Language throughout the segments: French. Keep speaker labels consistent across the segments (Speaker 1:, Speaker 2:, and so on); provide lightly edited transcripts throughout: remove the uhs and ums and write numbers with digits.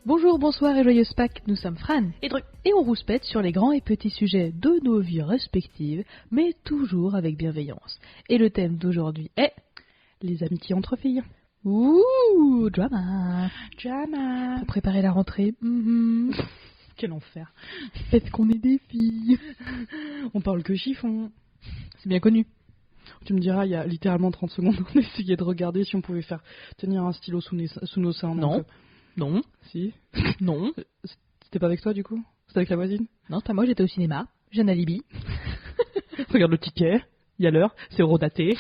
Speaker 1: Bonjour, bonsoir et joyeuse Pâques, nous sommes Fran
Speaker 2: Et Dru.
Speaker 1: et on rouspète sur les grands et petits sujets de nos vies respectives, mais toujours avec bienveillance. Et le thème d'aujourd'hui est
Speaker 2: Les amitiés entre filles.
Speaker 1: Ouh, drama.
Speaker 2: Drama.
Speaker 1: Pour préparer la rentrée,
Speaker 2: Quel enfer.
Speaker 1: est-ce qu'on est des filles?
Speaker 2: On parle que chiffon.
Speaker 1: C'est bien connu.
Speaker 2: Tu me diras, il y a littéralement 30 secondes, on essayait de regarder si on pouvait faire tenir un stylo sous nos seins.
Speaker 1: Non.
Speaker 2: Donc,
Speaker 1: Non,
Speaker 2: si.
Speaker 1: non,
Speaker 2: C'était pas avec toi, du coup? C'était avec la voisine?
Speaker 1: non, c'est pas moi, j'étais au cinéma, j'ai un alibi.
Speaker 2: Regarde le ticket. Il y a l'heure. C'est eurodaté.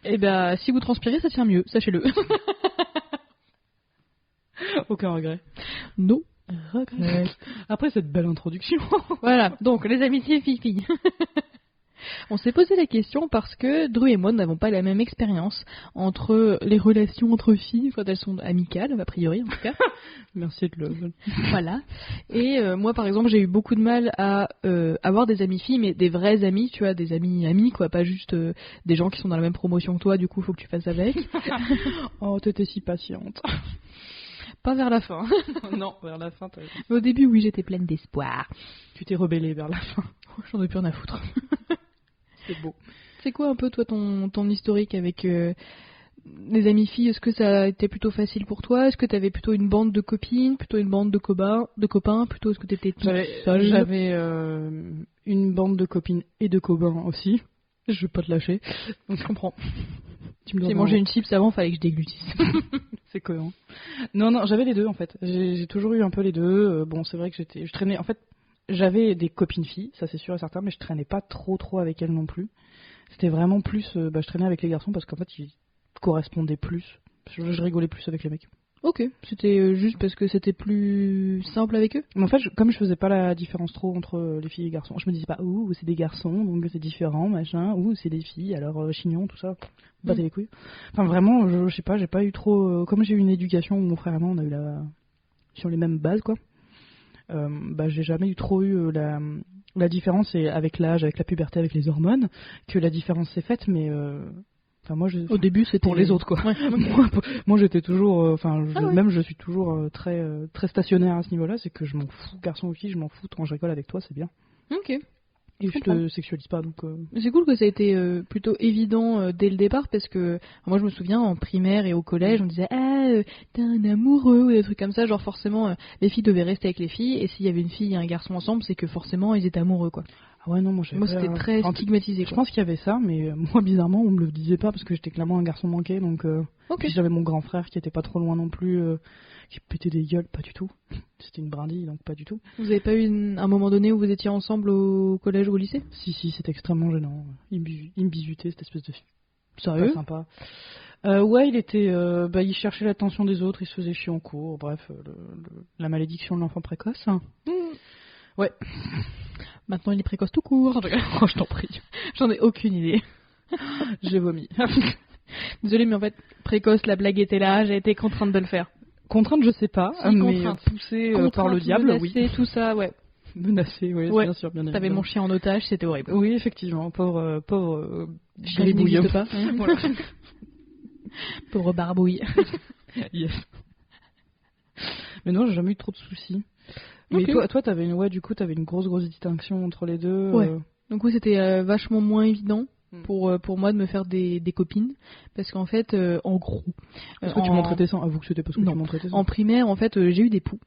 Speaker 1: Et ben, si vous transpirez, ça tient mieux, sachez-le.
Speaker 2: Aucun regret.
Speaker 1: No regrets.
Speaker 2: Après cette belle introduction.
Speaker 1: Voilà, donc les amitiés filles-filles. On s'est posé la question parce que Dru et moi n'avons pas la même expérience entre les relations entre filles quand elles sont amicales, a priori en tout cas.
Speaker 2: Merci de le...
Speaker 1: Voilà. Et moi par exemple j'ai eu beaucoup de mal à avoir des amies filles, mais des vraies amies, tu vois, des amis quoi, pas juste des gens qui sont dans la même promotion que toi, du coup faut que tu fasses avec.
Speaker 2: Oh, t'étais si patiente.
Speaker 1: Pas vers la fin.
Speaker 2: Non, vers la fin,
Speaker 1: Au début oui j'étais pleine d'espoir.
Speaker 2: tu t'es rebellée vers la fin.
Speaker 1: J'en ai plus rien à foutre.
Speaker 2: C'est beau.
Speaker 1: C'est quoi un peu toi ton historique avec les amies filles? Est-ce que ça a été plutôt facile pour toi? Est-ce que t'avais plutôt une bande de copines, plutôt une bande de copains, plutôt est-ce que t'étais toute seule?
Speaker 2: J'avais une bande de copines et de copains aussi. Je vais pas te lâcher. Donc je comprends. Tu me
Speaker 1: J'ai
Speaker 2: dois
Speaker 1: mangé une chips avant, fallait que je déglutisse.
Speaker 2: C'est cohérent. Non, j'avais les deux en fait. J'ai toujours eu un peu les deux. Bon, c'est vrai que je traînais. En fait, j'avais des copines filles, ça c'est sûr et certain, mais je traînais pas trop avec elles non plus. C'était vraiment plus. Je traînais avec les garçons parce qu'en fait, ils correspondaient plus. Je rigolais plus avec les mecs.
Speaker 1: Ok, c'était juste parce que c'était plus simple avec eux?
Speaker 2: Mais en fait, comme je faisais pas la différence trop entre les filles et les garçons, je me disais pas, ouh, c'est des garçons, donc c'est différent, machin, ouh, c'est des filles, alors chignon, tout ça, battez les couilles. Enfin, vraiment, je sais pas, j'ai pas eu trop. Comme j'ai eu une éducation où mon frère et moi, on a eu sur les mêmes bases, quoi, j'ai jamais trop eu la différence, et avec l'âge, avec la puberté, avec les hormones, que la différence s'est faite, mais. Enfin, moi,
Speaker 1: Au début, c'était
Speaker 2: pour les autres, quoi.
Speaker 1: Ouais.
Speaker 2: moi, j'étais toujours,
Speaker 1: ouais.
Speaker 2: même je suis toujours très stationnaire à ce niveau-là. C'est que je m'en fous, garçon ou fille, je m'en fous. Quand je rigole avec toi, c'est bien.
Speaker 1: Ok.
Speaker 2: Et je te sexualise pas, donc.
Speaker 1: C'est cool que ça a été plutôt évident dès le départ parce que moi je me souviens en primaire et au collège on disait t'es un amoureux ou des trucs comme ça, genre forcément les filles devaient rester avec les filles et s'il y avait une fille et un garçon ensemble c'est que forcément ils étaient amoureux quoi.
Speaker 2: Ah ouais, non, moi
Speaker 1: c'était très stigmatisé.
Speaker 2: Je pense qu'il y avait ça, mais moi bizarrement on me le disait pas parce que j'étais clairement un garçon manqué, donc. Puis j'avais mon grand frère qui était pas trop loin non plus, qui pétait des gueules, pas du tout. C'était une brindille, donc pas du tout.
Speaker 1: Vous avez pas eu un moment donné où vous étiez ensemble au collège ou au lycée?
Speaker 2: Si, c'était extrêmement gênant. Il me bisutait, cette espèce de fille.
Speaker 1: Sérieux?
Speaker 2: Pas sympa. Ouais, il était, il cherchait l'attention des autres, il se faisait chier en cours. Bref, la malédiction de l'enfant précoce. Ouais.
Speaker 1: Maintenant il est précoce tout court.
Speaker 2: Oh, je t'en prie.
Speaker 1: J'en ai aucune idée.
Speaker 2: J'ai vomi.
Speaker 1: Désolée, mais en fait, précoce, la blague était là, j'ai été contrainte de le faire.
Speaker 2: Contrainte, je sais pas,
Speaker 1: si,
Speaker 2: mais poussée par le diable,
Speaker 1: menacée, tout ça, ouais.
Speaker 2: Menacée, oui,
Speaker 1: ouais.
Speaker 2: Bien sûr, bien évidemment.
Speaker 1: T'avais mon chien en otage, c'était horrible.
Speaker 2: Oui, effectivement, pauvre
Speaker 1: chien n'existe pas.
Speaker 2: Voilà.
Speaker 1: Pauvre barbouille.
Speaker 2: Yes. Mais non, j'ai jamais eu trop de soucis. Mais toi, t'avais une grosse distinction entre les deux.
Speaker 1: Ouais. Donc oui, c'était vachement moins évident pour moi de me faire des copines parce qu'en fait, en gros.
Speaker 2: Est-ce que tu montrais tes seins? Avoue que c'était parce que tu montrais tes seins.
Speaker 1: En primaire, en fait, j'ai eu des poux.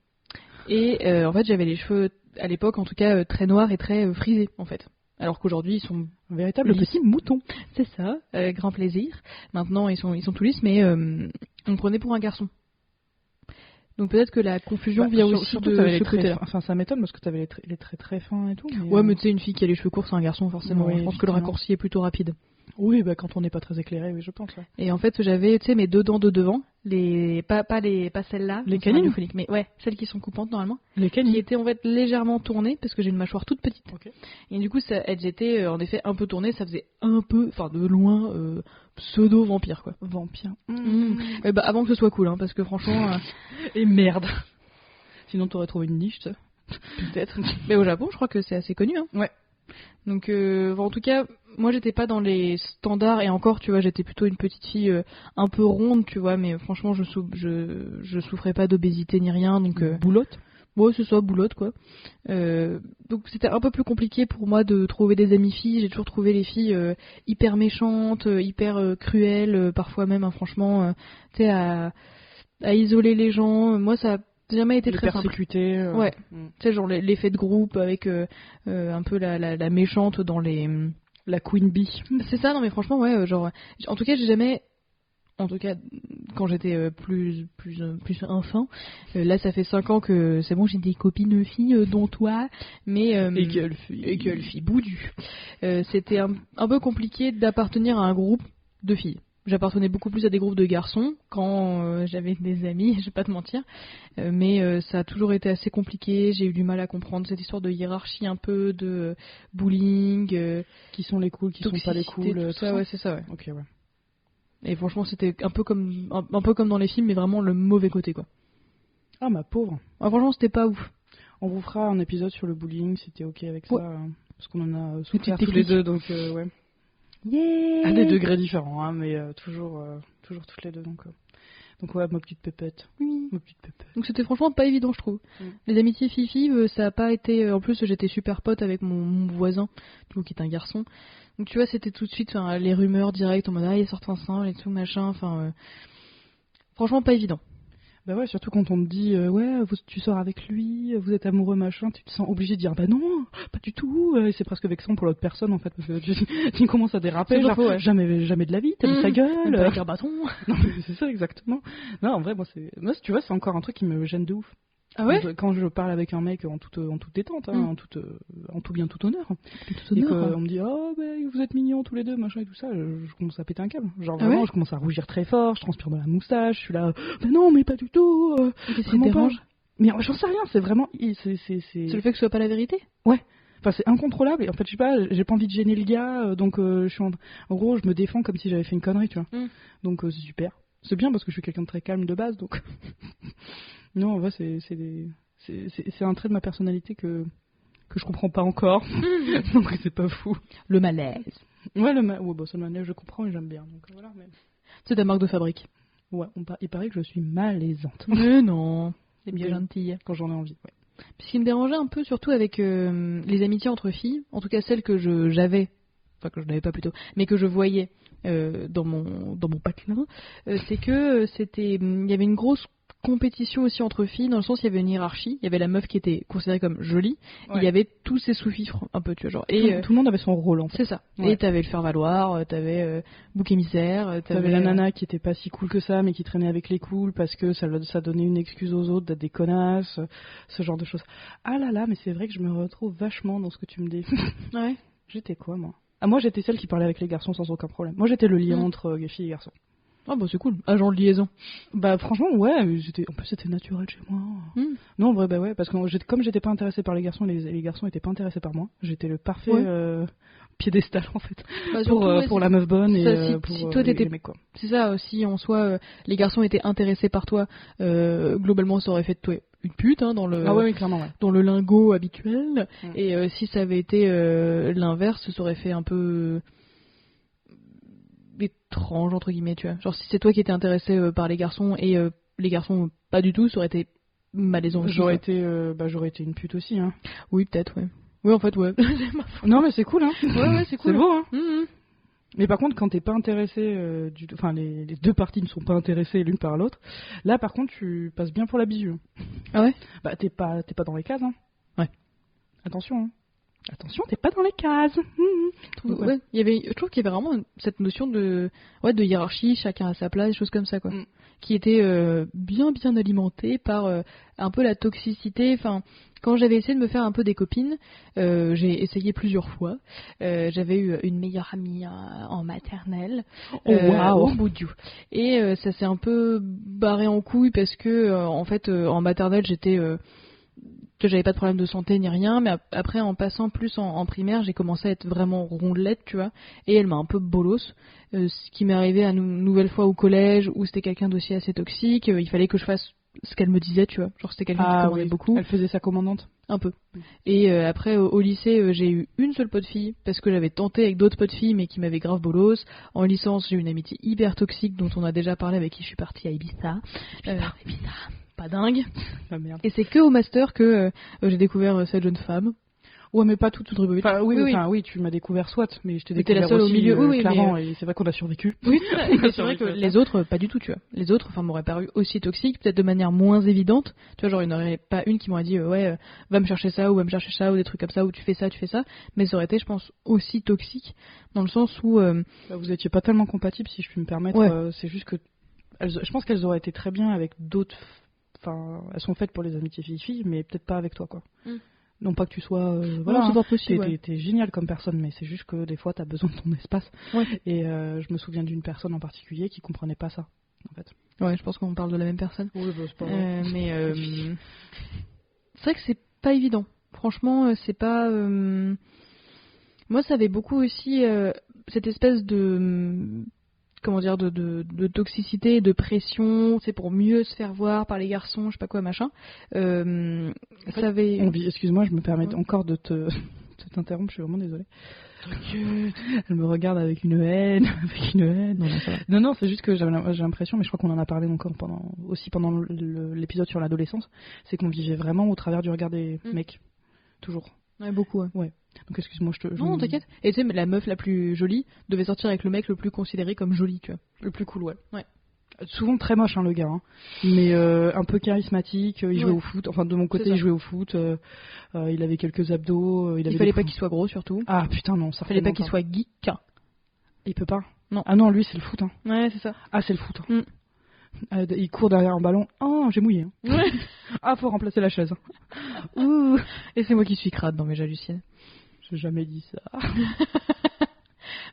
Speaker 1: Et en fait, j'avais les cheveux, à l'époque en tout cas, très noirs et très frisés en fait. Alors qu'aujourd'hui, ils sont
Speaker 2: un véritable petit mouton.
Speaker 1: C'est ça, grand plaisir. Maintenant, ils sont tout lisses, mais on me prenait pour un garçon. Donc peut-être que la confusion vient aussi de ce côté-là.
Speaker 2: Enfin, ça m'étonne parce que t'avais les traits très fins et tout. Mais
Speaker 1: ouais, mais tu sais, une fille qui a les cheveux courts, c'est un garçon forcément.
Speaker 2: Oui,
Speaker 1: je pense que le raccourci est plutôt rapide.
Speaker 2: Oui, quand on n'est pas très éclairé, oui, je pense. Ouais.
Speaker 1: Et en fait, j'avais, tu sais, mes deux dents de devant, pas celles-là,
Speaker 2: les canines,
Speaker 1: mais ouais, celles qui sont coupantes normalement.
Speaker 2: Les canines
Speaker 1: qui étaient en fait légèrement tournées parce que j'ai une mâchoire toute petite.
Speaker 2: Okay.
Speaker 1: Et du coup, elles étaient en effet un peu tournées, ça faisait un peu, enfin de loin, pseudo vampire quoi.
Speaker 2: Vampire.
Speaker 1: Et avant que ce soit cool, hein, parce que franchement.
Speaker 2: Et merde. Sinon, t'aurais trouvé une niche, ça.
Speaker 1: Peut-être. Mais au Japon, je crois que c'est assez connu. Hein.
Speaker 2: Ouais.
Speaker 1: Donc, en tout cas, moi, j'étais pas dans les standards, et encore, tu vois, j'étais plutôt une petite fille un peu ronde, tu vois, mais franchement, je souffrais pas d'obésité ni rien, donc...
Speaker 2: Boulotte.
Speaker 1: Ouais, c'est ça, boulotte, quoi. Donc c'était un peu plus compliqué pour moi de trouver des amies filles. J'ai toujours trouvé les filles hyper méchantes, hyper cruelles, parfois même, hein, franchement, tu sais, à isoler les gens. Moi, ça a jamais été
Speaker 2: Les
Speaker 1: très simple.
Speaker 2: persécuter.
Speaker 1: Ouais. Tu sais, genre l'effet de groupe avec un peu la méchante dans les...
Speaker 2: La Queen Bee.
Speaker 1: C'est ça, non mais franchement, ouais, genre... En tout cas, j'ai jamais... En tout cas, quand j'étais plus enfant, là ça fait 5 ans que c'est bon, j'ai des copines filles, dont toi, mais
Speaker 2: Et quelle fille
Speaker 1: boudu. C'était un peu compliqué d'appartenir à un groupe de filles. J'appartenais beaucoup plus à des groupes de garçons quand j'avais des amis, je vais pas te mentir, mais ça a toujours été assez compliqué. J'ai eu du mal à comprendre cette histoire de hiérarchie un peu, de bullying,
Speaker 2: qui sont les cools, qui sont pas les cools,
Speaker 1: tout ça, ouais, c'est ça, ouais.
Speaker 2: Ok, ouais.
Speaker 1: Et franchement, c'était un peu comme dans les films, mais vraiment le mauvais côté, quoi.
Speaker 2: Ah, ma pauvre.
Speaker 1: Ah, franchement, c'était pas ouf.
Speaker 2: On vous fera un épisode sur le bullying, si t'es ok avec ça, parce qu'on en a souffert
Speaker 1: Petite
Speaker 2: tous les
Speaker 1: technique.
Speaker 2: deux, donc ouais.
Speaker 1: Yeah.
Speaker 2: À des degrés différents, hein, mais toujours toutes les deux, donc ouais, ma petite pépette.
Speaker 1: Oui.
Speaker 2: Ma petite pépette.
Speaker 1: Donc c'était franchement pas évident, je trouve. Les amitiés filles, ça a pas été... En plus, j'étais super pote avec mon voisin, du coup, qui est un garçon. Donc tu vois, c'était tout de suite les rumeurs directes en mode il sort ensemble et tout, machin, enfin... Franchement, pas évident.
Speaker 2: Bah ouais, surtout quand on te dit tu sors avec lui, vous êtes amoureux, machin, tu te sens obligé de dire bah non, pas du tout, et c'est presque vexant pour l'autre personne en fait, parce que tu commences à déraper, genre
Speaker 1: faux, ouais.
Speaker 2: jamais de la vie, t'as vu sa gueule,
Speaker 1: Même pas avec un bâton.
Speaker 2: Non mais c'est ça exactement. Non en vrai, moi tu vois, c'est encore un truc qui me gêne de ouf.
Speaker 1: Ah ouais.
Speaker 2: Quand je parle avec un mec en toute détente, hein, en tout bien, tout honneur, et
Speaker 1: honneur.
Speaker 2: qu'on me dit oh ben vous êtes mignons tous les deux, machin et tout ça, je commence à péter un câble. Genre
Speaker 1: Ah
Speaker 2: vraiment,
Speaker 1: ouais.
Speaker 2: je commence à rougir très fort, je transpire de la moustache, je suis là, mais non, mais pas du tout.
Speaker 1: Qu'est-ce qui te dérange?
Speaker 2: Mais j'en sais rien, c'est vraiment, c'est
Speaker 1: le fait que ce soit pas la vérité.
Speaker 2: Ouais. Enfin, c'est incontrôlable et en fait, je sais pas, j'ai pas envie de gêner le gars, donc je suis en gros, je me défends comme si j'avais fait une connerie, tu vois. Donc c'est super. C'est bien parce que je suis quelqu'un de très calme de base, donc. Non, en vrai, c'est un trait de ma personnalité que je comprends pas encore. Donc c'est pas fou.
Speaker 1: Le malaise.
Speaker 2: Ouais, ça, le malaise, je comprends et j'aime bien. Donc voilà, mais...
Speaker 1: C'est ta marque de fabrique.
Speaker 2: Ouais, il paraît que je suis malaisante.
Speaker 1: Mais non, c'est bien gentille.
Speaker 2: Quand j'en ai envie, ouais.
Speaker 1: Puis ce qui me dérangeait un peu, surtout avec les amitiés entre filles, en tout cas celles que j'avais, enfin que je n'avais pas plutôt, mais que je voyais dans mon patelin, c'est que il y avait une grosse compétition aussi entre filles, dans le sens il y avait une hiérarchie, il y avait la meuf qui était considérée comme jolie, il y avait tous ses sous-fifres un peu, tu vois, genre, et
Speaker 2: tout le monde avait son rôle en fait.
Speaker 1: C'est ça.
Speaker 2: Ouais.
Speaker 1: Et t'avais le faire-valoir, t'avais bouc émissaire,
Speaker 2: t'avais la nana qui était pas si cool que ça, mais qui traînait avec les cools parce que ça donnait une excuse aux autres d'être des connasses, ce genre de choses. Ah là là, mais c'est vrai que je me retrouve vachement dans ce que tu me dis.
Speaker 1: Ouais.
Speaker 2: J'étais quoi, moi? Ah, moi j'étais celle qui parlait avec les garçons sans aucun problème. Moi j'étais le lien entre les filles et garçons.
Speaker 1: Ah bah c'est cool, agent de liaison.
Speaker 2: Bah franchement ouais, en plus c'était naturel chez moi. Non en vrai bah ouais, parce que comme j'étais pas intéressée par les garçons, les garçons étaient pas intéressés par moi. J'étais le parfait piédestal en fait,
Speaker 1: bah,
Speaker 2: pour la meuf bonne
Speaker 1: ça,
Speaker 2: et pour
Speaker 1: si toi t'étais
Speaker 2: les mecs, quoi.
Speaker 1: C'est ça aussi en soi, les garçons étaient intéressés par toi, globalement ça aurait fait de toi une pute hein, dans le
Speaker 2: clairement, ouais.
Speaker 1: Dans le lingot habituel, et si ça avait été l'inverse, ça aurait fait un peu étrange entre guillemets, tu vois. Genre si c'est toi qui étais intéressé par les garçons et les garçons pas du tout, ça aurait été malaisant aussi.
Speaker 2: J'aurais été une pute aussi hein.
Speaker 1: Oui, peut-être ouais. Oui, en fait ouais.
Speaker 2: Non mais c'est cool hein.
Speaker 1: Ouais, c'est cool.
Speaker 2: C'est beau hein. Mais par contre, quand t'es pas intéressé, enfin les deux parties ne sont pas intéressées l'une par l'autre, là par contre tu passes bien pour la bisu.
Speaker 1: Ah ouais.
Speaker 2: Bah t'es pas dans les cases hein.
Speaker 1: Ouais.
Speaker 2: Attention hein. Attention, t'es pas dans les cases.
Speaker 1: Ouais. Je trouve qu'il y avait vraiment cette notion de hiérarchie, chacun à sa place, des choses comme ça quoi, qui était bien alimentée par un peu la toxicité. Enfin, quand j'avais essayé de me faire un peu des copines, j'ai essayé plusieurs fois. J'avais eu une meilleure amie en maternelle. Au bout du. Et ça s'est un peu barré en couille parce que en fait en maternelle j'étais que j'avais pas de problème de santé ni rien, mais après en passant plus en primaire, j'ai commencé à être vraiment rondelette, tu vois, et elle m'a un peu bolosse, ce qui m'est arrivé à une nouvelle fois au collège où c'était quelqu'un d'aussi assez toxique, il fallait que je fasse ce qu'elle me disait, tu vois. Genre c'était quelqu'un qui commandait beaucoup.
Speaker 2: Elle faisait sa commandante.
Speaker 1: Un peu. Et après, au lycée, j'ai eu une seule pote fille, parce que j'avais tenté avec d'autres potes filles, mais qui m'avaient grave bolos. En licence, j'ai eu une amitié hyper toxique, dont on a déjà parlé, avec qui je suis partie à Ibiza. Ibiza. Pas dingue.
Speaker 2: Ah, merde.
Speaker 1: Et c'est que au master que j'ai découvert cette jeune femme.
Speaker 2: Ouais, mais pas tout Drubovic. Enfin, oui, tu m'as découvert soit, mais je t'ai découvert
Speaker 1: la seule
Speaker 2: aussi,
Speaker 1: au milieu. Oui,
Speaker 2: clairement, et c'est vrai qu'on a survécu.
Speaker 1: Oui, mais c'est vrai que les autres, pas du tout, tu vois. Les autres, m'auraient paru aussi toxiques, peut-être de manière moins évidente. Tu vois, genre, il n'y en aurait pas une qui m'aurait dit, va me chercher ça, ou va me chercher ça, ou des trucs comme ça, ou tu fais ça. Mais ça aurait été, je pense, aussi toxique, dans le sens où...
Speaker 2: vous étiez pas tellement compatibles, si je puis me permettre.
Speaker 1: Ouais.
Speaker 2: C'est juste que... je pense qu'elles auraient été très bien avec d'autres... Enfin, elles sont faites pour les amitiés filles-filles, mais peut-être pas avec toi, quoi. Non pas que tu sois voilà,
Speaker 1: c'est pas possible.
Speaker 2: T'es génial comme personne, mais c'est juste que des fois t'as besoin de ton espace.
Speaker 1: Ouais.
Speaker 2: Et je me souviens d'une personne en particulier qui comprenait pas ça, en fait.
Speaker 1: Ouais, je pense qu'on parle de la même personne.
Speaker 2: Oui, bah, c'est pas
Speaker 1: mais c'est vrai que c'est pas évident. Franchement, c'est pas. Moi, ça avait beaucoup aussi cette espèce de comment dire de toxicité, de pression, c'est pour mieux se faire voir par les garçons, je sais pas quoi machin.
Speaker 2: En fait,
Speaker 1: ça avait.
Speaker 2: Excuse-moi, je me permets encore de t'interrompre, je suis vraiment désolée. Elle me regarde avec une haine, Non, c'est juste que j'ai l'impression, mais je crois qu'on en a parlé encore pendant l'épisode sur l'adolescence, c'est qu'on vivait vraiment au travers du regard des mecs, toujours.
Speaker 1: Ouais, beaucoup.
Speaker 2: Ouais. Donc excuse-moi,
Speaker 1: Non, t'inquiète. Et tu sais, la meuf la plus jolie devait sortir avec le mec le plus considéré comme joli, tu vois.
Speaker 2: Le plus cool, ouais.
Speaker 1: Ouais.
Speaker 2: Souvent très moche, le gars, hein. Mais un peu charismatique, il jouait au foot. Enfin, de mon côté, il jouait au foot. Il avait quelques abdos. Il
Speaker 1: fallait pas qu'il soit gros, surtout.
Speaker 2: Ah putain, non, ça
Speaker 1: fallait pas qu'il soit geek.
Speaker 2: Il peut pas.
Speaker 1: Non.
Speaker 2: Ah non, lui, c'est le foot. Hein.
Speaker 1: Ouais, c'est ça.
Speaker 2: Ah, c'est le foot. Il court derrière un ballon. Oh, j'ai mouillé.
Speaker 1: Ouais.
Speaker 2: Ah, faut remplacer la chaise.
Speaker 1: Ouh. Et c'est moi qui suis crade, non mais j'hallucine.
Speaker 2: J'ai jamais dit ça.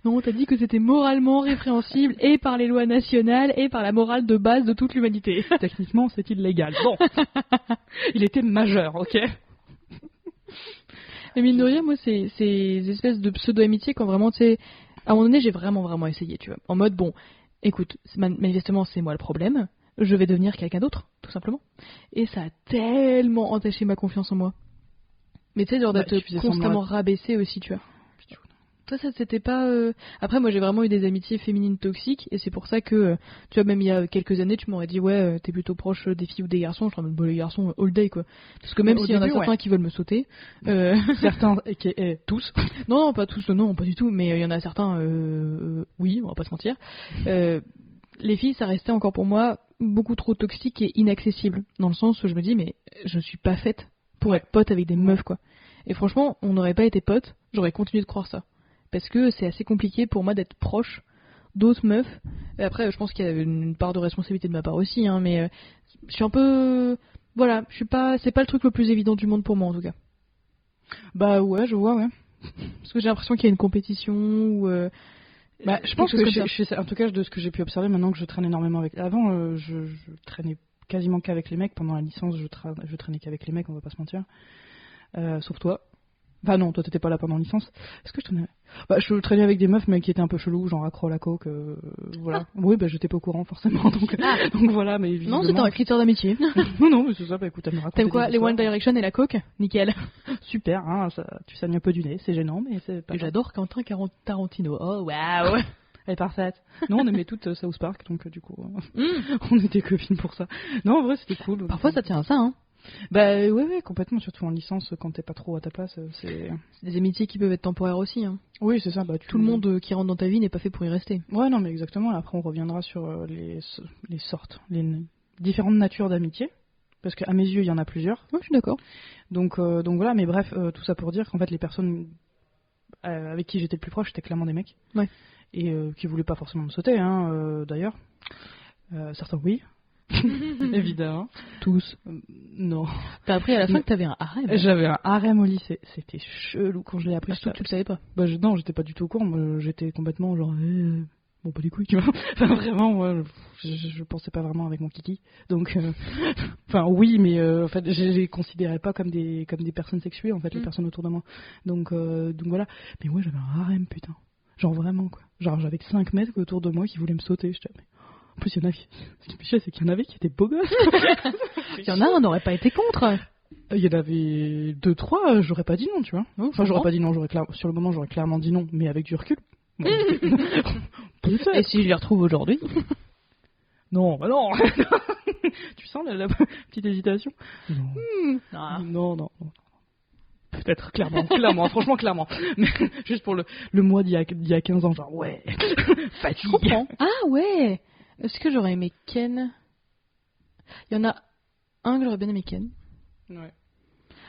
Speaker 1: Non, t'as dit que c'était moralement répréhensible et par les lois nationales et par la morale de base de toute l'humanité.
Speaker 2: Techniquement, c'est illégal. Bon. Il était majeur, ok.
Speaker 1: Mais mine de rien, moi, c'est ces espèces de pseudo-amitié quand vraiment, tu sais, à un moment donné, j'ai vraiment essayé, tu vois. En mode, bon, écoute, manifestement, c'est moi le problème. Je vais devenir quelqu'un d'autre, tout simplement. Et ça a tellement entaché ma confiance en moi. Mais tu sais, genre d'être constamment rabaissé aussi, tu vois. Toi, ça c'était pas. Après, moi, j'ai vraiment eu des amitiés féminines toxiques, et c'est pour ça que, tu vois, même il y a quelques années, tu m'aurais dit, ouais, t'es plutôt proche des filles ou des garçons. Je ramène les garçons all day, quoi. Parce que même s'il y en a certains qui veulent me sauter,
Speaker 2: certains, tous.
Speaker 1: Non, pas tous, non, pas du tout. Mais il y en a certains, oui, on va pas se mentir. Les filles, ça restait encore pour moi beaucoup trop toxique et inaccessible, dans le sens où je me dis, mais je suis pas faite pour être pote avec des meufs, quoi. Et franchement, on n'aurait pas été potes, j'aurais continué de croire ça. Parce que c'est assez compliqué pour moi d'être proche d'autres meufs. Et après, je pense qu'il y a une part de responsabilité de ma part aussi, hein, mais je suis un peu... Voilà, je suis pas... c'est pas le truc le plus évident du monde pour moi, en tout cas.
Speaker 2: Bah ouais, je vois, ouais.
Speaker 1: Parce que j'ai l'impression qu'il y a une compétition ou...
Speaker 2: je pense que en tout cas, de ce que j'ai pu observer, maintenant que je traîne énormément avec... Avant, je traînais quasiment qu'avec les mecs. Pendant la licence, je traînais qu'avec les mecs, on va pas se mentir. Sauf toi. Bah non, toi t'étais pas là pendant licence. Est-ce que je traînais... je traînais avec des meufs mais qui étaient un peu chelous, genre accro à la coke, voilà. Ah. Oui, j'étais pas au courant forcément, donc voilà, mais visiblement...
Speaker 1: Non, c'était un critère d'amitié.
Speaker 2: non, mais c'est ça, écoute, elle me raconte.
Speaker 1: T'aimes quoi, les One Direction et la coke? Nickel.
Speaker 2: Super, hein, ça, tu saignes un peu du nez, c'est gênant, mais c'est pas...
Speaker 1: J'adore Quentin Tarantino, oh waouh.
Speaker 2: Elle est parfaite. Non, on aimait toutes South Park, donc du coup, on était copines pour ça. Non, en vrai, c'était cool.
Speaker 1: Parfois, ça tient à ça, hein.
Speaker 2: Ouais, complètement, surtout en licence, quand t'es pas trop à ta place, c'est
Speaker 1: des amitiés qui peuvent être temporaires aussi, hein.
Speaker 2: Oui, c'est ça.
Speaker 1: Tout le monde qui rentre dans ta vie n'est pas fait pour y rester.
Speaker 2: Ouais, non, mais exactement. Après, on reviendra sur les sortes, les différentes natures d'amitié, parce qu'à mes yeux, il y en a plusieurs.
Speaker 1: Ouais, je suis d'accord.
Speaker 2: Donc voilà, mais bref, tout ça pour dire qu'en fait, les personnes avec qui j'étais le plus proche, c'était clairement des mecs.
Speaker 1: Ouais.
Speaker 2: Et qui voulaient pas forcément me sauter, hein, d'ailleurs. Certains, oui. Évidemment.
Speaker 1: Tous.
Speaker 2: Non.
Speaker 1: T'as appris à la fin que t'avais un harem.
Speaker 2: J'avais un harem au lycée. C'était chelou quand je l'ai appris.
Speaker 1: Surtout que tu le savais pas.
Speaker 2: Non, j'étais pas du tout au courant. Moi, j'étais complètement genre... Bon, pas les couilles, tu vois. Enfin, vraiment, moi, je pensais pas vraiment avec mon kiki. Donc, enfin, oui, mais en fait, je les considérais pas comme des personnes sexuées, en fait, les personnes autour de moi. Donc voilà. Mais moi, j'avais un harem, putain. Genre vraiment, quoi. Genre, j'avais 5 mecs autour de moi qui voulaient me sauter. J'étais, mais... En plus, il y en a, ce qui me fait chier, c'est qu'il y en avait qui étaient beaux gosses.
Speaker 1: Il y en a un, on n'aurait pas été contre.
Speaker 2: Il y en avait 2-3, j'aurais pas dit non, tu vois. Enfin, j'aurais pas dit non, sur le moment, j'aurais clairement dit non, mais avec du recul. Bon,
Speaker 1: Et si je les retrouve aujourd'hui?
Speaker 2: Non, bah non. Tu sens la petite hésitation? Non. Non. Peut-être, clairement, franchement, clairement. Mais juste pour le mois d'il y a 15 ans, genre, ouais.
Speaker 1: Je comprends. Ah ouais. Est-ce que j'aurais aimé Ken? Il y en a un que j'aurais bien aimé Ken.
Speaker 2: Ouais.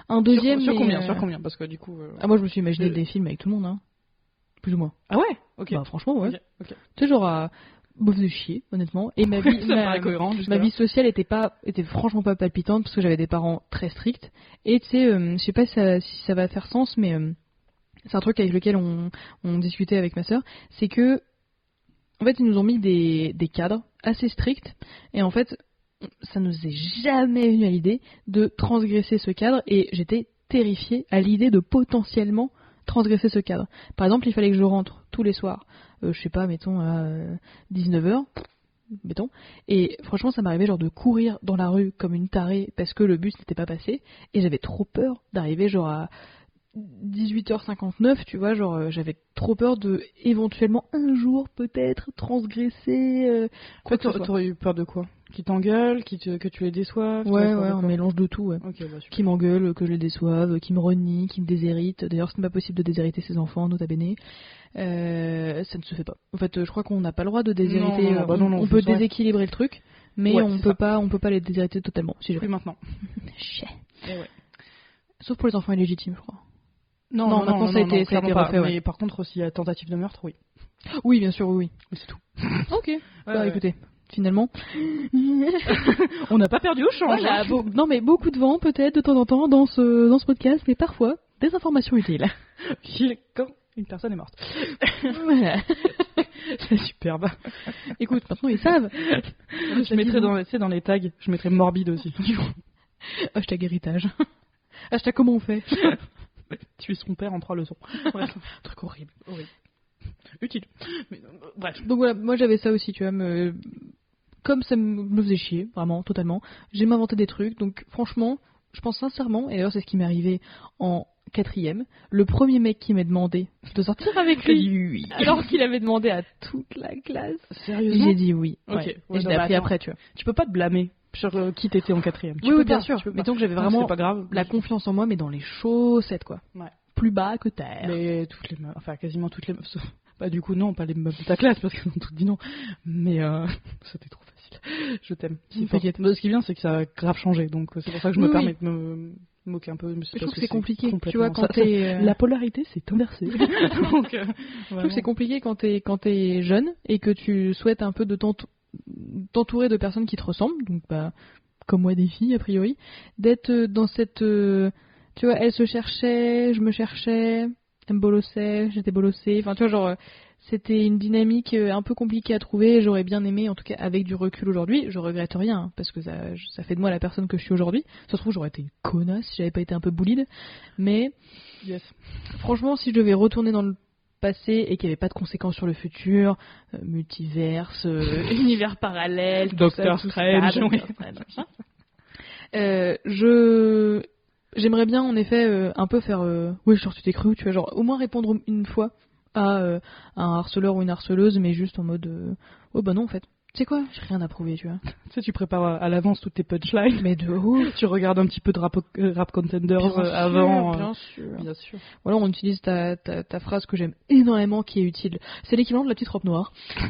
Speaker 1: Un deuxième.
Speaker 2: Sur combien? Parce que du coup.
Speaker 1: Ah, moi je me suis imaginé des films avec tout le monde, hein. Plus ou moins.
Speaker 2: Ah ouais? Ok.
Speaker 1: Bah franchement, ouais.
Speaker 2: Ok.
Speaker 1: Tu sais, genre, bof de chier, honnêtement. Et ma vie, ma vie sociale était franchement pas palpitante parce que j'avais des parents très stricts. Et tu sais, je sais pas si ça va faire sens, mais c'est un truc avec lequel on discutait avec ma sœur. C'est que, en fait, ils nous ont mis des cadres assez stricts. Et en fait, ça nous est jamais venu à l'idée de transgresser ce cadre. Et j'étais terrifiée à l'idée de potentiellement transgresser ce cadre. Par exemple, il fallait que je rentre tous les soirs, je sais pas, mettons à 19h, mettons, et franchement ça m'arrivait genre de courir dans la rue comme une tarée parce que le bus n'était pas passé, et j'avais trop peur d'arriver genre à 18h59, tu vois, genre j'avais trop peur de éventuellement un jour peut-être transgresser quoi que ce soit.
Speaker 2: T'aurais eu peur de quoi? Qui t'engueule, que tu les déçoives?
Speaker 1: Ouais, un mélange de tout, ouais.
Speaker 2: Okay, bah,
Speaker 1: qui m'engueule, que je les déçoive, qui me renie, qui me déshérite. D'ailleurs, ce n'est pas possible de déshériter ses enfants, nota bene. Ça ne se fait pas. En fait, je crois qu'on n'a pas le droit de déshériter.
Speaker 2: Non,
Speaker 1: on peut déséquilibrer le truc, mais on peut pas les déshériter totalement. Si
Speaker 2: plus maintenant.
Speaker 1: Chier.
Speaker 2: Ouais.
Speaker 1: Sauf pour les enfants illégitimes, je crois.
Speaker 2: Non, maintenant
Speaker 1: ça a été refait.
Speaker 2: Mais par contre, s'il y a tentative de meurtre, oui.
Speaker 1: Oui, bien sûr, oui.
Speaker 2: Mais c'est tout.
Speaker 1: Ok. Écoutez, finalement,
Speaker 2: on n'a pas perdu au change.
Speaker 1: Voilà, non, mais beaucoup de vent peut-être de temps en temps dans ce podcast, mais parfois des informations utiles.
Speaker 2: Quand une personne est morte.
Speaker 1: Voilà.
Speaker 2: C'est superbe.
Speaker 1: Écoute, maintenant ils savent.
Speaker 2: Je mettrai dans les tags, je mettrai morbide aussi.
Speaker 1: Hashtag héritage. Hashtag comment on fait.
Speaker 2: Tuer son père en 3 leçons. Ouais, truc horrible. Utile. Mais, bref.
Speaker 1: Donc voilà, moi j'avais ça aussi, tu vois. Comme ça me faisait chier, vraiment, totalement, j'ai m'inventé des trucs. Donc franchement, je pense sincèrement, et d'ailleurs c'est ce qui m'est arrivé en 4e, le premier mec qui m'a demandé de sortir avec lui, alors qu'il avait demandé à toute la classe.
Speaker 2: Sérieusement?
Speaker 1: J'ai dit oui.
Speaker 2: Ok.
Speaker 1: Ouais. Et je l'ai appris après, tu vois.
Speaker 2: Tu peux pas te blâmer sur qui t'étais en 4e.
Speaker 1: Oui, bien sûr. Mais donc j'avais vraiment
Speaker 2: c'est pas grave.
Speaker 1: la confiance en moi, mais dans les chaussettes, quoi.
Speaker 2: Ouais.
Speaker 1: Plus bas que terre.
Speaker 2: Mais toutes les meufs, enfin quasiment toutes les meufs, sauf... Bah du coup non, pas les meufs de ta classe parce qu'elles ont toutes dit non. Mais c'était trop facile. Je t'aime.
Speaker 1: T'inquiète.
Speaker 2: Ce qui est bien, c'est que ça a grave changé, donc c'est pour ça que je me permets de me moquer un peu.
Speaker 1: Je trouve que c'est compliqué. Tu vois, quand t'es
Speaker 2: la polarité, c'est inversé. Donc,
Speaker 1: je trouve que c'est compliqué quand t'es jeune et que tu souhaites un peu de t'entourer de personnes qui te ressemblent, donc bah comme moi des filles a priori, d'être dans cette, tu vois, elle se cherchait, je me cherchais. Elle me bolossait, j'étais bolossée. Enfin, tu vois, genre, c'était une dynamique un peu compliquée à trouver. J'aurais bien aimé, en tout cas, avec du recul aujourd'hui. Je regrette rien, hein, parce que ça fait de moi la personne que je suis aujourd'hui. Ça se trouve, j'aurais été une connasse si j'avais pas été un peu boulide. Mais,
Speaker 2: yes.
Speaker 1: Franchement, si je devais retourner dans le passé et qu'il n'y avait pas de conséquences sur le futur, multiverse, univers parallèle,
Speaker 2: Doctor Strange,
Speaker 1: j'aimerais bien en effet un peu faire ouais, genre tu t'es cru, tu vois, genre au moins répondre une fois à un harceleur ou une harceleuse, mais juste en mode oh bah non en fait, tu sais quoi, j'ai rien à prouver, tu vois.
Speaker 2: Tu sais, tu prépares à l'avance toutes tes punchlines,
Speaker 1: mais de ouf.
Speaker 2: Tu regardes un petit peu de rap contenders avant.
Speaker 1: Bien sûr. Voilà, on utilise ta phrase que j'aime énormément, qui est utile. C'est l'équivalent de la petite robe noire.
Speaker 2: Tu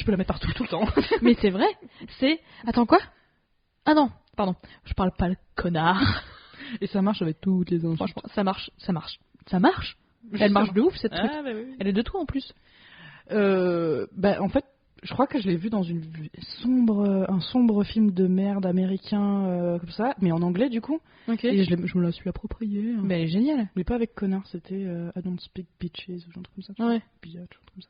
Speaker 2: peux la mettre partout tout le temps.
Speaker 1: Mais c'est vrai. C'est attends quoi? Ah non, pardon. Je parle pas le connard.
Speaker 2: Et ça marche avec toutes les insultes.
Speaker 1: Franchement, ça marche. Elle marche de ouf cette truc.
Speaker 2: Bah oui.
Speaker 1: Elle est de toi en plus.
Speaker 2: Bah en fait, je crois que je l'ai vu dans un sombre film de merde américain comme ça, mais en anglais du coup.
Speaker 1: Ok.
Speaker 2: Et je me la suis appropriée.
Speaker 1: Mais elle est géniale.
Speaker 2: Mais pas avec connard, c'était I don't speak bitches ou un truc comme ça.
Speaker 1: Ouais.
Speaker 2: Bitch, un truc comme ça.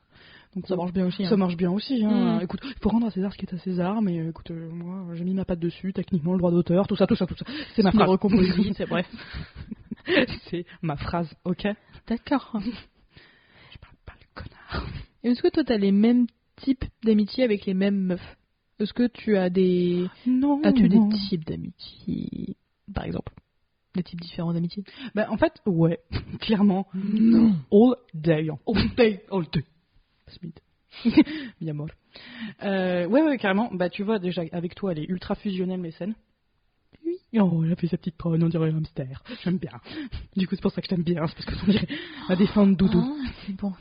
Speaker 2: Donc
Speaker 1: ça marche bien aussi.
Speaker 2: Ça marche bien aussi. Hein.
Speaker 1: Mmh.
Speaker 2: Écoute, il faut rendre à César ce qui est à César, mais écoute, moi j'ai mis ma patte dessus, techniquement le droit d'auteur, tout ça. C'est ma phrase.
Speaker 1: Recomposite, c'est bref.
Speaker 2: C'est ma phrase, ok.
Speaker 1: D'accord.
Speaker 2: Je parle pas le connard.
Speaker 1: Et est-ce que toi t'as les mêmes types d'amitié avec les mêmes meufs. Est-ce que tu as des...
Speaker 2: Non.
Speaker 1: As-tu
Speaker 2: non.
Speaker 1: des types d'amitié, par exemple? Des types différents d'amitié?
Speaker 2: Bah, en fait, ouais, clairement.
Speaker 1: Non.
Speaker 2: All day. All day. Smith. Mi amor. Ouais, carrément. Bah, tu vois, déjà, avec toi, elle est ultra fusionnelle, mes scènes. Oui. Oh, elle a fait sa petite prône, on dirait un hamster. J'aime bien. Du coup, c'est pour ça que je t'aime bien. C'est parce que on dirait ma défendre doudou.
Speaker 1: Ah, c'est pour ça.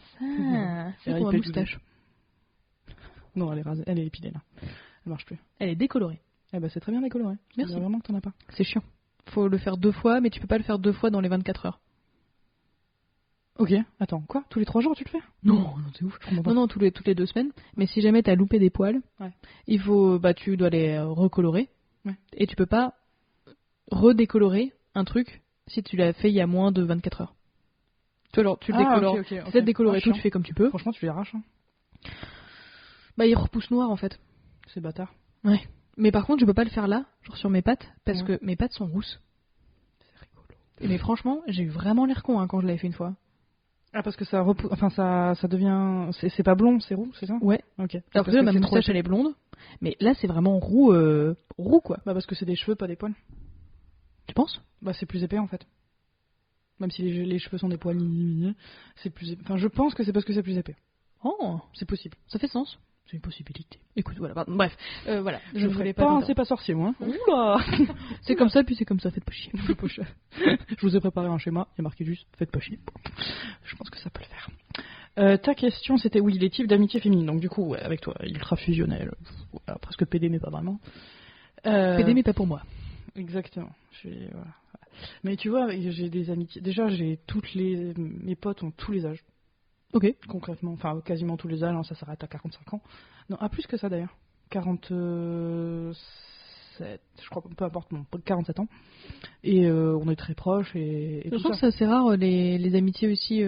Speaker 1: C'est
Speaker 2: Elle
Speaker 1: pour ma
Speaker 2: répète
Speaker 1: moustache.
Speaker 2: Non, elle est rasée. Elle est épilée, là. Elle marche plus.
Speaker 1: Elle est décolorée.
Speaker 2: Eh bah, c'est très bien décoloré.
Speaker 1: Merci.
Speaker 2: C'est vraiment que t'en as pas.
Speaker 1: C'est chiant. Faut le faire 2 fois, mais tu peux pas le faire 2 fois dans les 24 heures.
Speaker 2: Ok, attends, quoi? Tous les 3 jours, tu le fais?
Speaker 1: Non, c'est ouf. Non, toutes les 2 semaines. Mais si jamais t'as loupé des poils,
Speaker 2: ouais.
Speaker 1: il faut, tu dois les recolorer.
Speaker 2: Ouais.
Speaker 1: Et tu peux pas redécolorer un truc si tu l'as fait il y a moins de 24 heures. Tu vois, genre, tu le décolores.
Speaker 2: Ok.
Speaker 1: Si t'as décoloré tout, tu fais comme tu peux.
Speaker 2: Franchement, tu les arraches. Hein.
Speaker 1: Il repousse noir en fait.
Speaker 2: C'est bâtard.
Speaker 1: Ouais. Mais par contre, je peux pas le faire là, genre sur mes pattes, parce
Speaker 2: Ouais.
Speaker 1: que mes pattes sont rousses.
Speaker 2: C'est rigolo.
Speaker 1: Mais franchement, j'ai eu vraiment l'air con quand je l'avais fait une fois.
Speaker 2: Ah, parce que ça repousse. Enfin, ça devient. C'est pas blond, c'est roux, c'est ça?
Speaker 1: Ouais.
Speaker 2: Ok.
Speaker 1: Alors que ma moustache, elle est blonde. Mais là, c'est vraiment roux, quoi.
Speaker 2: Bah, parce que c'est des cheveux, pas des poils.
Speaker 1: Tu penses?
Speaker 2: Bah, c'est plus épais en fait. Même si les cheveux sont des poils, c'est plus épais. Enfin, je pense que c'est parce que c'est plus épais.
Speaker 1: Oh,
Speaker 2: C'est possible.
Speaker 1: ça fait sens.
Speaker 2: C'est une possibilité.
Speaker 1: Écoute, voilà. Bref, voilà.
Speaker 2: Je ne ferai pas un C'est pas sorcier, moi.
Speaker 1: Oula. C'est comme ça, puis c'est comme ça. Faites pas chier.
Speaker 2: Je vous ai préparé un schéma. Il y a marqué juste faites pas chier. Je pense que ça peut le faire. Ta question, c'était oui, les types d'amitié féminine. Donc du coup, ouais, avec toi, ultra fusionnel. Voilà, presque PD, mais pas vraiment.
Speaker 1: PD, mais pas pour moi.
Speaker 2: Exactement. Voilà. Mais tu vois, j'ai des amitiés. Déjà, mes potes ont tous les âges.
Speaker 1: Ok.
Speaker 2: Concrètement, enfin quasiment tous les âges, hein, ça s'arrête à 45 ans. Non, plus que ça d'ailleurs. 47, je crois, peu importe, non, 47 ans. Et on est très proches et
Speaker 1: Je
Speaker 2: tout
Speaker 1: trouve
Speaker 2: ça.
Speaker 1: que c'est assez rare les amitiés aussi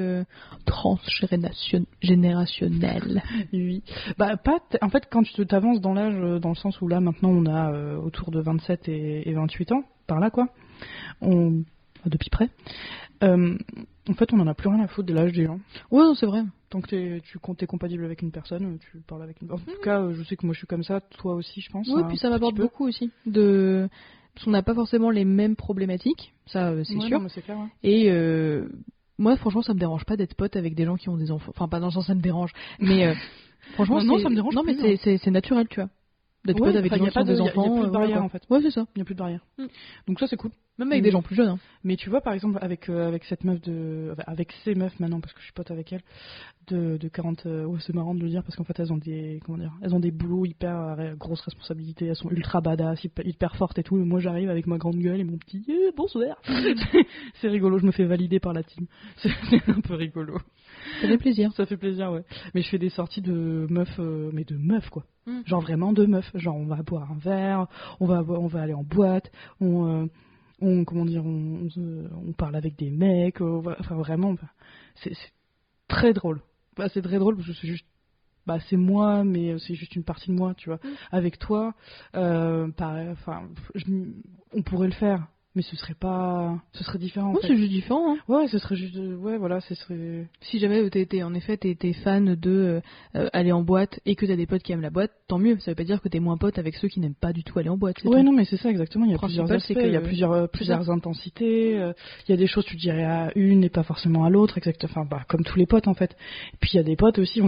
Speaker 1: transgénérationnelles.
Speaker 2: Oui. Bah, en fait, quand tu t'avances dans l'âge, dans le sens où là, maintenant, on a autour de 27 et 28 ans, par là, quoi. Depuis près. En fait, on n'en a plus rien à foutre de l'âge des gens.
Speaker 1: Ouais, non, c'est vrai.
Speaker 2: Tant que t'es compatible avec une personne, tu parles avec une... En tout cas, je sais que moi je suis comme ça, toi aussi, je pense.
Speaker 1: Oui, puis ça m'apporte beaucoup aussi. Parce qu'on n'a pas forcément les mêmes problématiques, ça c'est sûr.
Speaker 2: Non, mais c'est clair, ouais.
Speaker 1: Et moi, franchement, ça me dérange pas d'être pote avec des gens qui ont des enfants. Enfin, pas dans le sens ça me dérange, mais franchement,
Speaker 2: non, ça me dérange
Speaker 1: non,
Speaker 2: plus,
Speaker 1: mais c'est naturel, tu vois. D'être pote avec des gens qui ont des enfants.
Speaker 2: Il n'y a plus de barrière, en fait.
Speaker 1: Ouais, c'est ça.
Speaker 2: Il n'y a plus de barrière. Donc ça, c'est cool.
Speaker 1: Même avec des gens plus jeunes. Hein.
Speaker 2: Mais tu vois, par exemple, avec cette meuf avec ces meufs maintenant, parce que je suis pote avec elle, de 40... ouais, c'est marrant de le dire, parce qu'en fait, elles ont des boulots hyper grosses responsabilités, elles sont ultra badass, hyper fortes et tout, et moi j'arrive avec ma grande gueule et mon petit bonsoir. C'est rigolo, je me fais valider par la team. C'est un peu rigolo.
Speaker 1: Ça fait plaisir.
Speaker 2: Ça fait plaisir, ouais. Mais je fais des sorties de meufs, mais de meufs, quoi. Genre vraiment de meufs. Genre, on va boire un verre, on va aller en boîte, on parle avec des mecs, enfin vraiment, c'est très drôle. Bah, c'est très drôle parce que c'est juste, c'est moi, mais c'est juste une partie de moi, tu vois. Avec toi, pareil, enfin, on pourrait le faire, mais ce serait différent.
Speaker 1: Ouais, c'est juste différent. Hein.
Speaker 2: Ouais, ce serait juste, ouais, voilà, ce serait.
Speaker 1: Si jamais t'es fan de aller en boîte et que t'as des potes qui aiment la boîte, tant mieux. Ça veut pas dire que t'es moins pote avec ceux qui n'aiment pas du tout aller en boîte.
Speaker 2: Ouais, non, mais c'est ça exactement. Il y a
Speaker 1: Principal,
Speaker 2: plusieurs aspects, il y a plusieurs
Speaker 1: ça.
Speaker 2: intensités. Il y a des choses tu dirais à une et pas forcément à l'autre, exactement. Enfin, comme tous les potes en fait. Et puis il y a des potes aussi.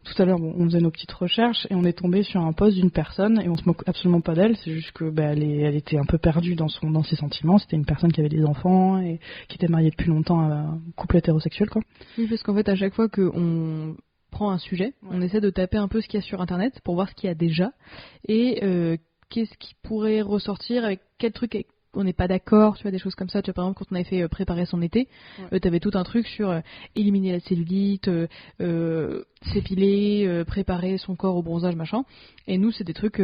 Speaker 2: Tout à l'heure, on faisait nos petites recherches et on est tombé sur un post d'une personne et on se moque absolument pas d'elle. C'est juste que elle était un peu perdue dans ses sentiments. C'était une personne qui avait des enfants et qui était mariée depuis longtemps à un couple hétérosexuel, quoi.
Speaker 1: Oui, parce qu'en fait, à chaque fois qu'on prend un sujet, on essaie de taper un peu ce qu'il y a sur Internet pour voir ce qu'il y a déjà et qu'est-ce qui pourrait ressortir, avec quel truc on n'est pas d'accord, tu vois, des choses comme ça. Tu vois, par exemple, quand on avait fait préparer son été, t'avais tout un truc sur éliminer la cellulite, s'épiler, préparer son corps au bronzage, machin. Et nous, c'est des trucs,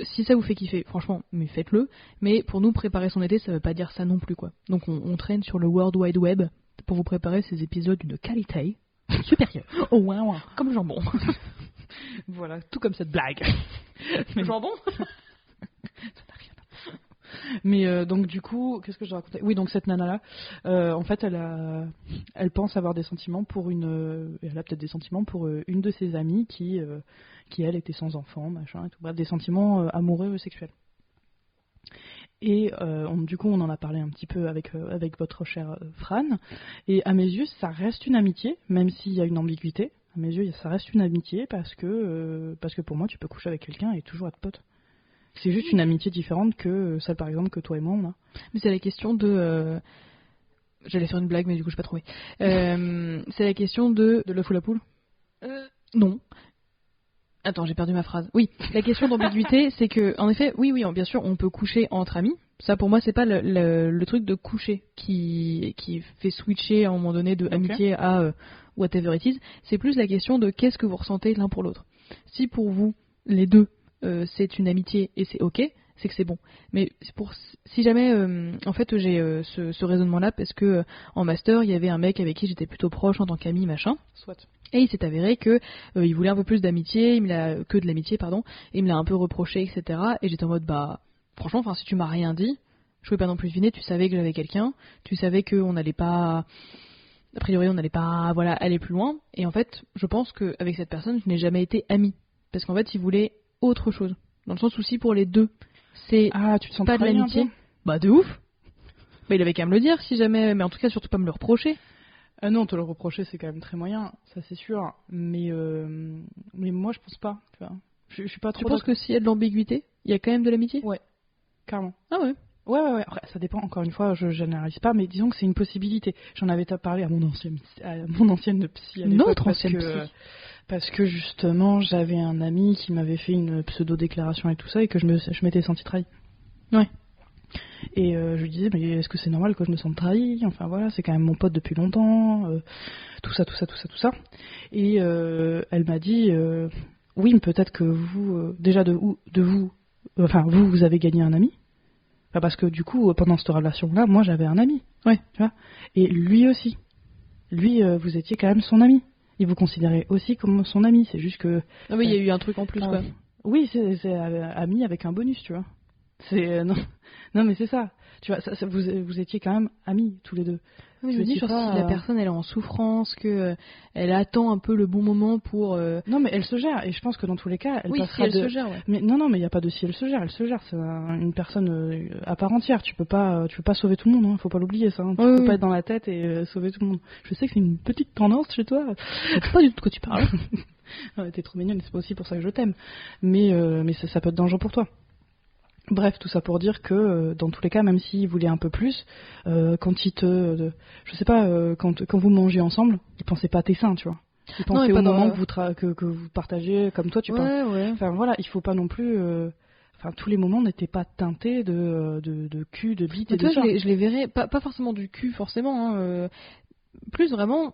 Speaker 1: si ça vous fait kiffer, franchement, mais faites-le. Mais pour nous, préparer son été, ça veut pas dire ça non plus, quoi. Donc on traîne sur le World Wide Web pour vous préparer ces épisodes d'une qualité supérieure.
Speaker 2: Oh, wow.
Speaker 1: Comme le jambon.
Speaker 2: Voilà, tout comme cette blague.
Speaker 1: Le jambon.
Speaker 2: Ça n'a rien à voir. Mais donc du coup, qu'est-ce que je racontais? Oui, donc cette nana là, en fait, elle pense avoir des sentiments pour elle a peut-être des sentiments pour une de ses amies qui elle était sans enfant, machin et tout. Bref, des sentiments amoureux sexuels. Et du coup, on en a parlé un petit peu avec votre cher Fran. Et à mes yeux, ça reste une amitié, même s'il y a une ambiguïté. À mes yeux, ça reste une amitié parce que pour moi, tu peux coucher avec quelqu'un et toujours être pote. C'est juste une amitié différente que celle, par exemple, que toi et moi, on a.
Speaker 1: Mais c'est la question de... J'allais faire une blague, mais du coup, je n'ai pas trouvé. C'est la question de...
Speaker 2: De l'œuf ou la poule
Speaker 1: Non. Attends, j'ai perdu ma phrase. Oui, la question d'ambiguïté, c'est que, en effet, oui, bien sûr, on peut coucher entre amis. Ça, pour moi, c'est pas le truc de coucher qui fait switcher à un moment donné de amitié à whatever it is. C'est plus la question de qu'est-ce que vous ressentez l'un pour l'autre. Si pour vous, les deux, c'est une amitié et c'est ok, c'est que c'est bon. Mais si jamais, en fait, j'ai ce raisonnement-là parce que en master, il y avait un mec avec qui j'étais plutôt proche en tant qu'ami, machin.
Speaker 2: Soit.
Speaker 1: Et il s'est avéré que il voulait un peu plus d'amitié, que de l'amitié, pardon, et il me l'a un peu reproché, etc. Et j'étais en mode, bah, franchement, enfin, si tu m'as rien dit, je pouvais pas non plus deviner, tu savais que j'avais quelqu'un, tu savais qu'on n'allait pas, a priori, on n'allait pas, voilà, aller plus loin. Et en fait, je pense qu'avec cette personne, je n'ai jamais été amie. Parce qu'en fait, il voulait autre chose. Dans le sens où si pour les deux, c'est
Speaker 2: tu te sens
Speaker 1: pas de l'amitié, bah, de ouf. Bah, il avait qu'à me le dire, si jamais, mais en tout cas, surtout pas me le reprocher.
Speaker 2: Non, te le reprocher, c'est quand même très moyen, ça c'est sûr. Mais moi, je pense pas. Tu vois. Je suis pas trop.
Speaker 1: Tu penses que s'il y a de l'ambiguïté, il y a quand même de l'amitié ?
Speaker 2: Ouais, carrément.
Speaker 1: Ah ouais.
Speaker 2: Ouais. Après, ça dépend. Encore une fois, je généralise pas, mais disons que c'est une possibilité. J'en avais parlé à mon ancienne psy.
Speaker 1: Notre ancienne psy.
Speaker 2: Parce que justement, j'avais un ami qui m'avait fait une pseudo déclaration et tout ça, et que je m'étais senti trahi.
Speaker 1: Ouais.
Speaker 2: Et je lui disais, mais est-ce que c'est normal que je me sente trahi ? Enfin voilà, c'est quand même mon pote depuis longtemps, tout ça. Et elle m'a dit, oui, mais peut-être que vous, déjà vous avez gagné un ami. Enfin, parce que du coup, pendant cette relation-là, moi j'avais un ami.
Speaker 1: Ouais.
Speaker 2: Tu vois ? Et lui aussi. Lui, vous étiez quand même son ami. Il vous considérait aussi comme son ami. C'est juste que.
Speaker 1: Ah oui, il y a eu un truc en plus, quoi.
Speaker 2: Oui, c'est ami avec un bonus, tu vois. Non, mais c'est ça. Tu vois, vous étiez quand même amis tous les deux.
Speaker 1: Oui, je me dis, genre, si la personne elle est en souffrance, que elle attend un peu le bon moment pour.
Speaker 2: Non, mais elle se gère. Et je pense que dans tous les cas, elle passera.
Speaker 1: Oui, si elle se gère, ouais.
Speaker 2: Mais non, mais il y a pas de si elle se gère. Elle se gère. C'est une personne à part entière. Tu peux pas sauver tout le monde. Hein. Faut pas l'oublier ça. Hein. Tu peux pas être dans la tête et sauver tout le monde. Je sais que c'est une petite tendance chez toi.
Speaker 1: Je sais pas du tout de quoi tu parles.
Speaker 2: Ouais, t'es trop mignonne. C'est pas aussi pour ça que je t'aime. Mais ça peut être dangereux pour toi. Bref, tout ça pour dire que dans tous les cas, même s'il voulait un peu plus, quand je sais pas, quand vous mangez ensemble, il pensait pas à tes seins, tu vois. Il pensait au moment que vous partagez, comme toi tu parles.
Speaker 1: Ouais.
Speaker 2: Enfin voilà, il faut pas non plus. Enfin, tous les moments n'étaient pas teintés de cul, de bite et de ça.
Speaker 1: Je les verrais, pas forcément du cul forcément, hein, plus vraiment.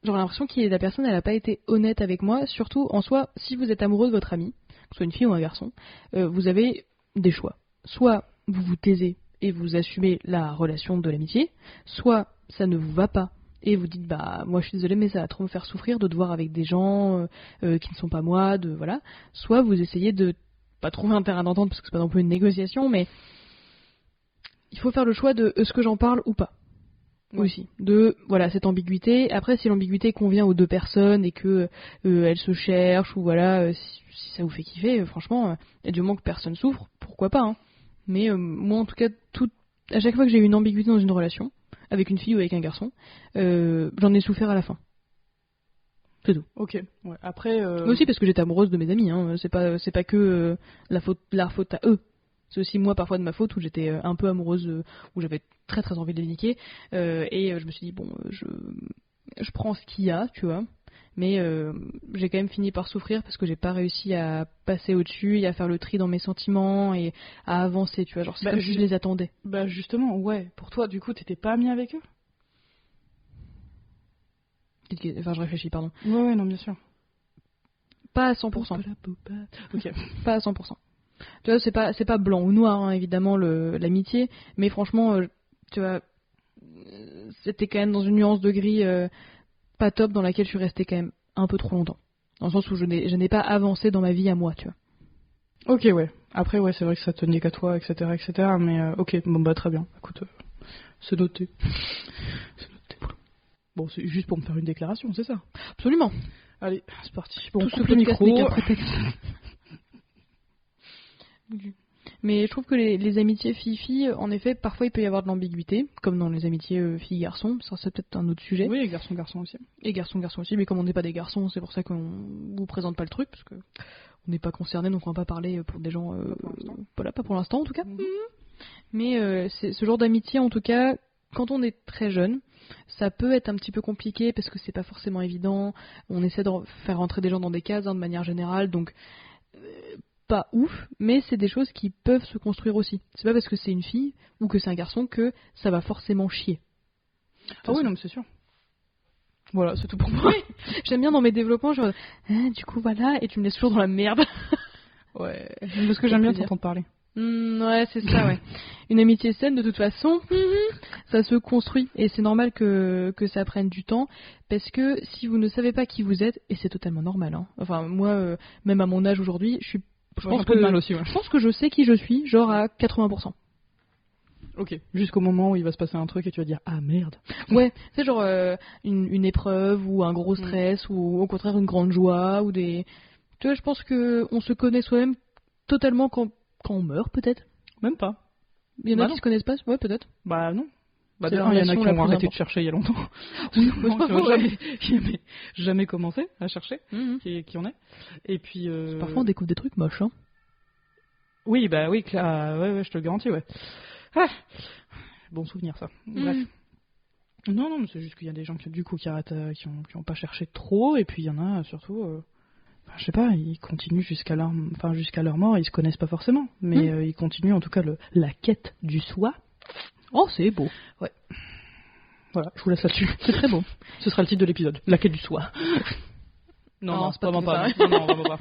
Speaker 1: J'aurais l'impression que la personne elle a pas été honnête avec moi, surtout en soi, si vous êtes amoureux de votre ami, que ce soit une fille ou un garçon, vous avez des choix. Soit vous vous taisez et vous assumez la relation de l'amitié, soit ça ne vous va pas et vous dites bah moi je suis désolée mais ça va trop me faire souffrir de devoir avec des gens qui ne sont pas moi, voilà. Soit vous essayez de pas trouver un terrain d'entente parce que c'est pas non plus une négociation, mais il faut faire le choix de est-ce que j'en parle ou pas. Ouais. Aussi de voilà cette ambiguïté. Après si l'ambiguïté convient aux deux personnes et que elles se cherchent ou voilà si ça vous fait kiffer, franchement et du moment que personne souffre, pourquoi pas hein. Mais moi en tout cas à chaque fois que j'ai eu une ambiguïté dans une relation avec une fille ou avec un garçon, j'en ai souffert à la fin. C'est tout.
Speaker 2: Ok. Ouais. Après.
Speaker 1: Moi aussi parce que j'étais amoureuse de mes amis. Hein. C'est pas que la faute à eux. C'est aussi moi parfois de ma faute où j'étais un peu amoureuse, où j'avais très très envie de les niquer. Et je me suis dit bon, je prends ce qu'il y a, tu vois. Mais j'ai quand même fini par souffrir parce que j'ai pas réussi à passer au-dessus et à faire le tri dans mes sentiments et à avancer, tu vois. Genre c'est comme si je les attendais.
Speaker 2: Bah justement, ouais. Pour toi, du coup, t'étais pas amie avec eux ?
Speaker 1: Enfin, je réfléchis, pardon.
Speaker 2: Ouais, non, bien sûr.
Speaker 1: Pas à 100%.
Speaker 2: Ok.
Speaker 1: Pas à 100%. Tu vois, c'est pas blanc ou noir, hein, évidemment, l'amitié, mais franchement, tu vois, c'était quand même dans une nuance de gris pas top dans laquelle je suis restée quand même un peu trop longtemps. Dans le sens où je n'ai pas avancé dans ma vie à moi, tu vois.
Speaker 2: Ok, ouais. Après, ouais, c'est vrai que ça tenait qu'à toi, etc., etc. Mais ok, bon bah très bien. Écoute, c'est noté. C'est noté. Bon, c'est juste pour me faire une déclaration, c'est ça.
Speaker 1: Absolument.
Speaker 2: Allez, c'est parti. Bon,
Speaker 1: Tout
Speaker 2: on
Speaker 1: ce
Speaker 2: coupe le
Speaker 1: podcast
Speaker 2: micro.
Speaker 1: n'est qu'un prétexte. Mais je trouve que les amitiés filles-filles, en effet, parfois il peut y avoir de l'ambiguïté, comme dans les amitiés filles-garçons. Ça, c'est peut-être un autre sujet.
Speaker 2: Oui, et garçon-garçon aussi.
Speaker 1: Et garçon-garçon aussi, mais comme on n'est pas des garçons, c'est pour ça qu'on vous présente pas le truc, parce que on n'est pas concernés, donc on va pas parler pour des gens. Voilà, pas pour l'instant en tout cas. Mais c'est ce genre d'amitié, en tout cas, quand on est très jeune, ça peut être un petit peu compliqué parce que c'est pas forcément évident. On essaie de faire rentrer des gens dans des cases de manière générale, donc pas ouf, mais c'est des choses qui peuvent se construire aussi. C'est pas parce que c'est une fille ou que c'est un garçon que ça va forcément chier.
Speaker 2: Ah oui, non, mais c'est sûr. Voilà, c'est tout pour moi.
Speaker 1: J'aime bien dans mes développements, genre, du coup voilà, et tu me laisses toujours dans la merde.
Speaker 2: Ouais, parce que j'aime bien t'entendre parler.
Speaker 1: Ouais, c'est ça, ouais. Une amitié saine, de toute façon, ça se construit. Et c'est normal que ça prenne du temps. Parce que si vous ne savez pas qui vous êtes, et c'est totalement normal, hein. Enfin, moi, même à mon âge aujourd'hui, je pense
Speaker 2: peu de mal aussi, ouais.
Speaker 1: Je pense que je sais qui je suis, genre à 80%.
Speaker 2: Ok, jusqu'au moment où il va se passer un truc et tu vas dire ah merde.
Speaker 1: Ouais, c'est genre une épreuve ou un gros stress ou au contraire une grande joie ou des... Tu vois, je pense que on se connaît soi-même totalement quand on meurt, peut-être.
Speaker 2: Même pas.
Speaker 1: Il y en a qui se connaissent pas, ouais, peut-être.
Speaker 2: Bah non. Bah
Speaker 1: C'est
Speaker 2: d'ailleurs, il y en a qui
Speaker 1: la
Speaker 2: ont
Speaker 1: plus
Speaker 2: arrêté de chercher il y a longtemps.
Speaker 1: Oui,
Speaker 2: Qui n'avaient jamais commencé à chercher qui en est. Et puis...
Speaker 1: Parfois on découvre des trucs moches, hein.
Speaker 2: Oui, bah oui, ouais, je te le garantis, ouais. Ah bon souvenir, ça. Bref. Non, mais c'est juste qu'il y a des gens qui, du coup, qui arrêtent, qui ont pas cherché trop, et puis il y en a surtout... je sais pas, ils continuent jusqu'à leur mort, ils se connaissent pas forcément, mais ils continuent en tout cas la quête du soi.
Speaker 1: Oh, c'est beau.
Speaker 2: Ouais. Voilà, je vous laisse là-dessus. C'est très beau. Ce sera le titre de l'épisode, la quête du soi. Non,
Speaker 1: c'est pas
Speaker 2: vraiment pas.
Speaker 1: Non,
Speaker 2: vraiment pas.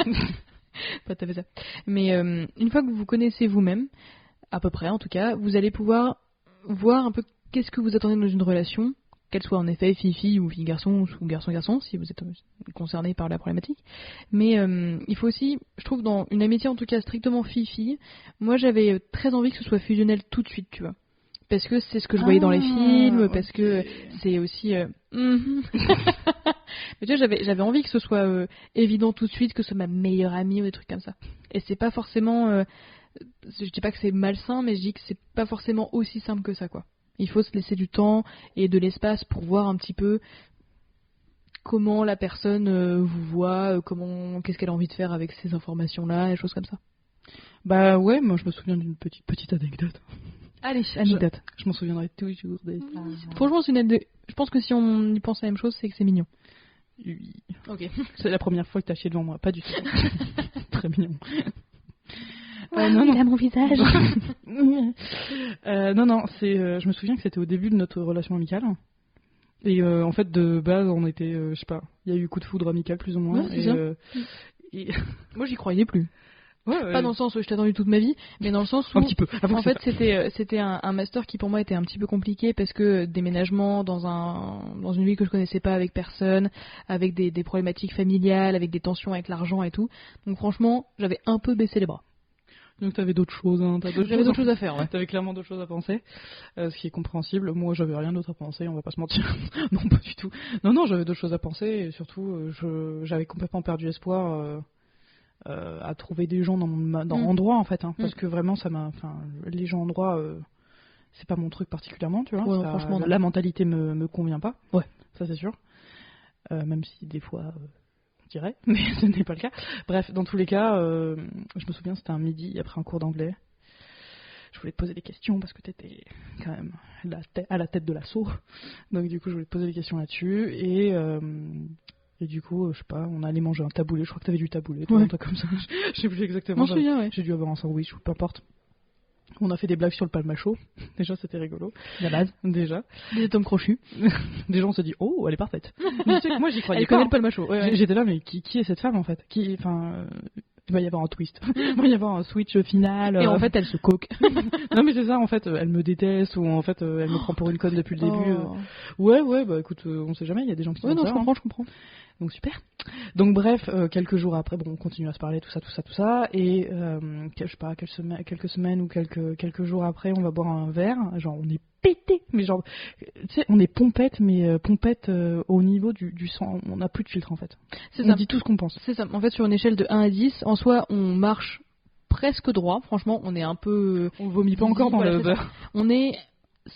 Speaker 1: Pas tout à fait ça. Mais une fois que vous connaissez vous-même, à peu près en tout cas, vous allez pouvoir voir un peu qu'est-ce que vous attendez dans une relation, qu'elle soit en effet fille-fille ou fille-garçon ou garçon-garçon, si vous êtes concerné par la problématique. Mais il faut aussi, je trouve, dans une amitié en tout cas strictement fille-fille, moi j'avais très envie que ce soit fusionnel tout de suite, tu vois. Parce que c'est ce que je voyais dans les films, parce que c'est aussi... Mais tu vois, j'avais envie que ce soit évident tout de suite, que ce soit ma meilleure amie ou des trucs comme ça. Et c'est pas forcément... je dis pas que c'est malsain, mais je dis que c'est pas forcément aussi simple que ça, quoi. Il faut se laisser du temps et de l'espace pour voir un petit peu comment la personne vous voit, qu'est-ce qu'elle a envie de faire avec ces informations-là, et choses comme ça.
Speaker 2: Bah ouais, moi je me souviens d'une petite anecdote.
Speaker 1: Allez, anecdote.
Speaker 2: Je m'en souviendrai toujours.
Speaker 1: Franchement, je pense que si on y pense la même chose, c'est que c'est mignon.
Speaker 2: Oui.
Speaker 1: Ok.
Speaker 2: C'est la première fois que t'as chié devant moi, pas du tout. Très mignon.
Speaker 1: Non, il a mon visage.
Speaker 2: Non, je me souviens que c'était au début de notre relation amicale. Et en fait, de base, on était, je sais pas, il y a eu coup de foudre amical plus ou moins.
Speaker 1: Ouais, c'est ça.
Speaker 2: Et...
Speaker 1: Moi, j'y croyais plus.
Speaker 2: Ouais,
Speaker 1: pas dans le sens où je t'ai attendu toute ma vie, mais dans le sens où
Speaker 2: un petit peu.
Speaker 1: En fait c'était un master qui pour moi était un petit peu compliqué parce que déménagement dans une ville que je connaissais pas, avec personne, avec des problématiques familiales, avec des tensions avec l'argent et tout. Donc franchement j'avais un peu baissé les bras.
Speaker 2: Donc t'avais d'autres choses, hein.
Speaker 1: J'avais d'autres choses à faire, ouais.
Speaker 2: T'avais clairement d'autres choses à penser, ce qui est compréhensible. Moi j'avais rien d'autre à penser, on va pas se mentir. Non, pas du tout. Non, j'avais d'autres choses à penser et surtout j'avais complètement perdu espoir à trouver des gens en droit en fait, hein, parce que vraiment les gens en droit c'est pas mon truc particulièrement, tu vois.
Speaker 1: Ouais, franchement,
Speaker 2: la mentalité me convient pas.
Speaker 1: Ouais,
Speaker 2: ça c'est sûr. Même si des fois on dirait, mais ce n'est pas le cas. Bref, dans tous les cas, je me souviens, c'était un midi après un cours d'anglais. Je voulais te poser des questions parce que t'étais quand même à la tête de l'assaut. Donc du coup, je voulais te poser des questions là-dessus et du coup, je sais pas, on allait manger un taboulé. Je crois que t'avais du taboulé, toi, un truc comme ça. Je sais plus exactement.
Speaker 1: Moi, ouais.
Speaker 2: J'ai dû avoir un sandwich ou peu importe. On a fait des blagues sur le palmacho. Déjà, c'était rigolo.
Speaker 1: La base.
Speaker 2: Déjà.
Speaker 1: Des atomes crochus.
Speaker 2: Déjà, on se dit, oh, elle est parfaite. Mais tu sais que moi, j'y croyais
Speaker 1: elle
Speaker 2: pas.
Speaker 1: Elle connaît le palmacho. Ouais.
Speaker 2: J'étais là, mais qui est cette femme en fait? Il va y avoir un twist. Il va y avoir un switch final.
Speaker 1: Et en fait, elle se coque.
Speaker 2: Non, mais c'est ça, en fait, elle me déteste ou en fait, elle me prend pour une conne depuis le début. Ouais, bah écoute, on sait jamais, il y a des gens qui sont
Speaker 1: ouais,
Speaker 2: comme
Speaker 1: non,
Speaker 2: ça.
Speaker 1: je comprends.
Speaker 2: Donc super. Donc bref, quelques jours après, bon, on continue à se parler, tout ça, et je sais pas, quelques semaines ou quelques jours après, on va boire un verre, genre on est pété, mais genre, tu sais, on est pompette, mais pompette au niveau du sang, on n'a plus de filtre en fait.
Speaker 1: C'est
Speaker 2: On
Speaker 1: ça.
Speaker 2: dit tout ce qu'on pense.
Speaker 1: C'est ça. En fait, sur une échelle de 1 à 10, en soi, on marche presque droit. Franchement, on est un peu...
Speaker 2: On vomit pas encore dans le beurre.
Speaker 1: On est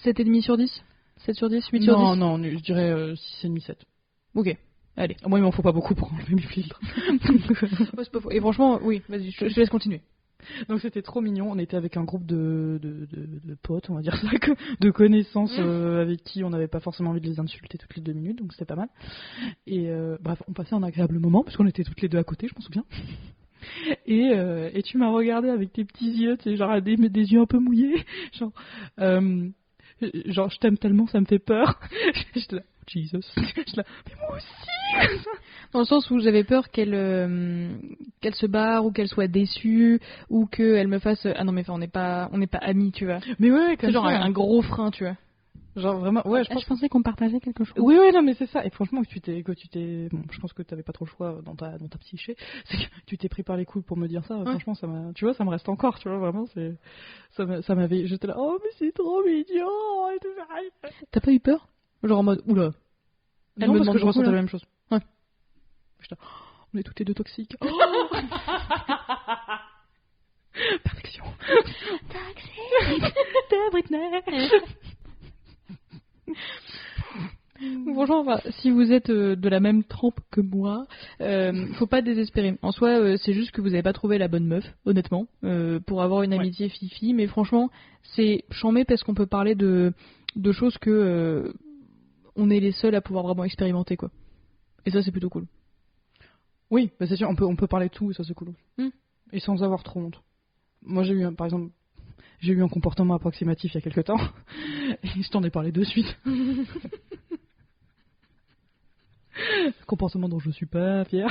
Speaker 1: 7,5 sur 10 7 sur 10 8 sur 10
Speaker 2: Non, je dirais 6,5, 7.
Speaker 1: Ok, allez.
Speaker 2: Moi, il m'en faut pas beaucoup pour enlever mes filtres.
Speaker 1: Ouais, c'est pas faux. Et franchement, oui, vas-y, je te laisse continuer.
Speaker 2: Donc c'était trop mignon, on était avec un groupe de potes, on va dire ça, de connaissances avec qui on n'avait pas forcément envie de les insulter toutes les 2 minutes, donc c'était pas mal. Et bref, on passait un agréable moment, parce qu'on était toutes les deux à côté, je m'en souviens. Et tu m'as regardé avec tes petits yeux, tu sais, genre des yeux un peu mouillés, genre je t'aime tellement, ça me fait peur. J'étais là, Jesus. J'étais là, mais moi aussi.
Speaker 1: Dans le sens où j'avais peur qu'elle se barre ou qu'elle soit déçue ou qu'elle me fasse ah non mais enfin, on n'est pas amis, tu vois.
Speaker 2: Mais ouais,
Speaker 1: C'est genre un gros frein, tu vois.
Speaker 2: Genre vraiment, ouais,
Speaker 1: je pensais qu'on partageait quelque chose.
Speaker 2: Oui, non, mais c'est ça. Et franchement, que tu t'es, bon, je pense que t'avais pas trop le choix dans ta psyché. C'est que tu t'es pris par les couilles pour me dire ça. Ouais. Franchement, tu vois, ça me reste encore, tu vois, vraiment, ça m'avait, j'étais là, oh, mais c'est trop mignon. Et tout.
Speaker 1: T'as pas eu peur? Genre en mode, oula.
Speaker 2: Non, parce que je ressentais la même chose.
Speaker 1: Ouais.
Speaker 2: Putain, on est toutes les deux toxiques. Oh perfection. Toxique. De Britney.
Speaker 1: Bonjour, enfin, si vous êtes de la même trempe que moi, faut pas désespérer. En soi, c'est juste que vous avez pas trouvé la bonne meuf, honnêtement, pour avoir une amitié fifi. Mais franchement, c'est chambé parce qu'on peut parler de choses que on est les seuls à pouvoir vraiment expérimenter, quoi. Et ça, c'est plutôt cool.
Speaker 2: Oui, bah c'est sûr, on peut parler de tout et ça c'est cool. Et sans avoir trop honte. Moi par exemple, j'ai eu un comportement approximatif il y a quelques temps et je t'en ai parlé de suite. Comportement dont je suis pas fier.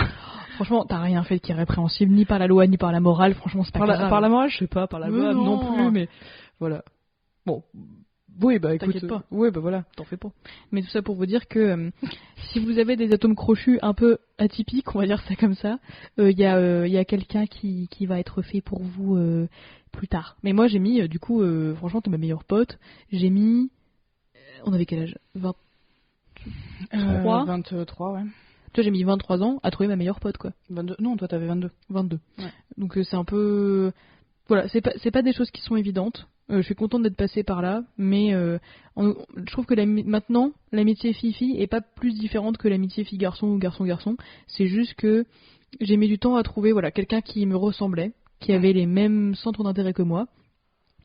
Speaker 1: Franchement, t'as rien fait qui est répréhensible, ni par la loi, ni par la morale. Franchement, c'est pas grave.
Speaker 2: Par la morale, je sais pas, par la loi non plus, mais voilà. Bon. Oui, bah écoute.
Speaker 1: T'inquiète pas.
Speaker 2: Oui, bah voilà.
Speaker 1: T'en fais pas. Mais tout ça pour vous dire que si vous avez des atomes crochus un peu atypiques, on va dire ça comme ça, il y a quelqu'un qui va être fait pour vous plus tard. Mais moi, j'ai mis, du coup, franchement, t'es ma meilleure pote. J'ai mis... on avait quel âge
Speaker 2: 23, ouais.
Speaker 1: Toi, j'ai mis 23 ans à trouver ma meilleure pote, quoi.
Speaker 2: 22. Non, toi, t'avais 22.
Speaker 1: 22.
Speaker 2: Ouais.
Speaker 1: Donc c'est un peu... Voilà, c'est pas des choses qui sont évidentes. Je suis contente d'être passée par là, mais je trouve que maintenant, l'amitié fille-fille est pas plus différente que l'amitié fille-garçon ou garçon-garçon. C'est juste que j'ai mis du temps à trouver quelqu'un qui me ressemblait, qui avait les mêmes centres d'intérêt que moi,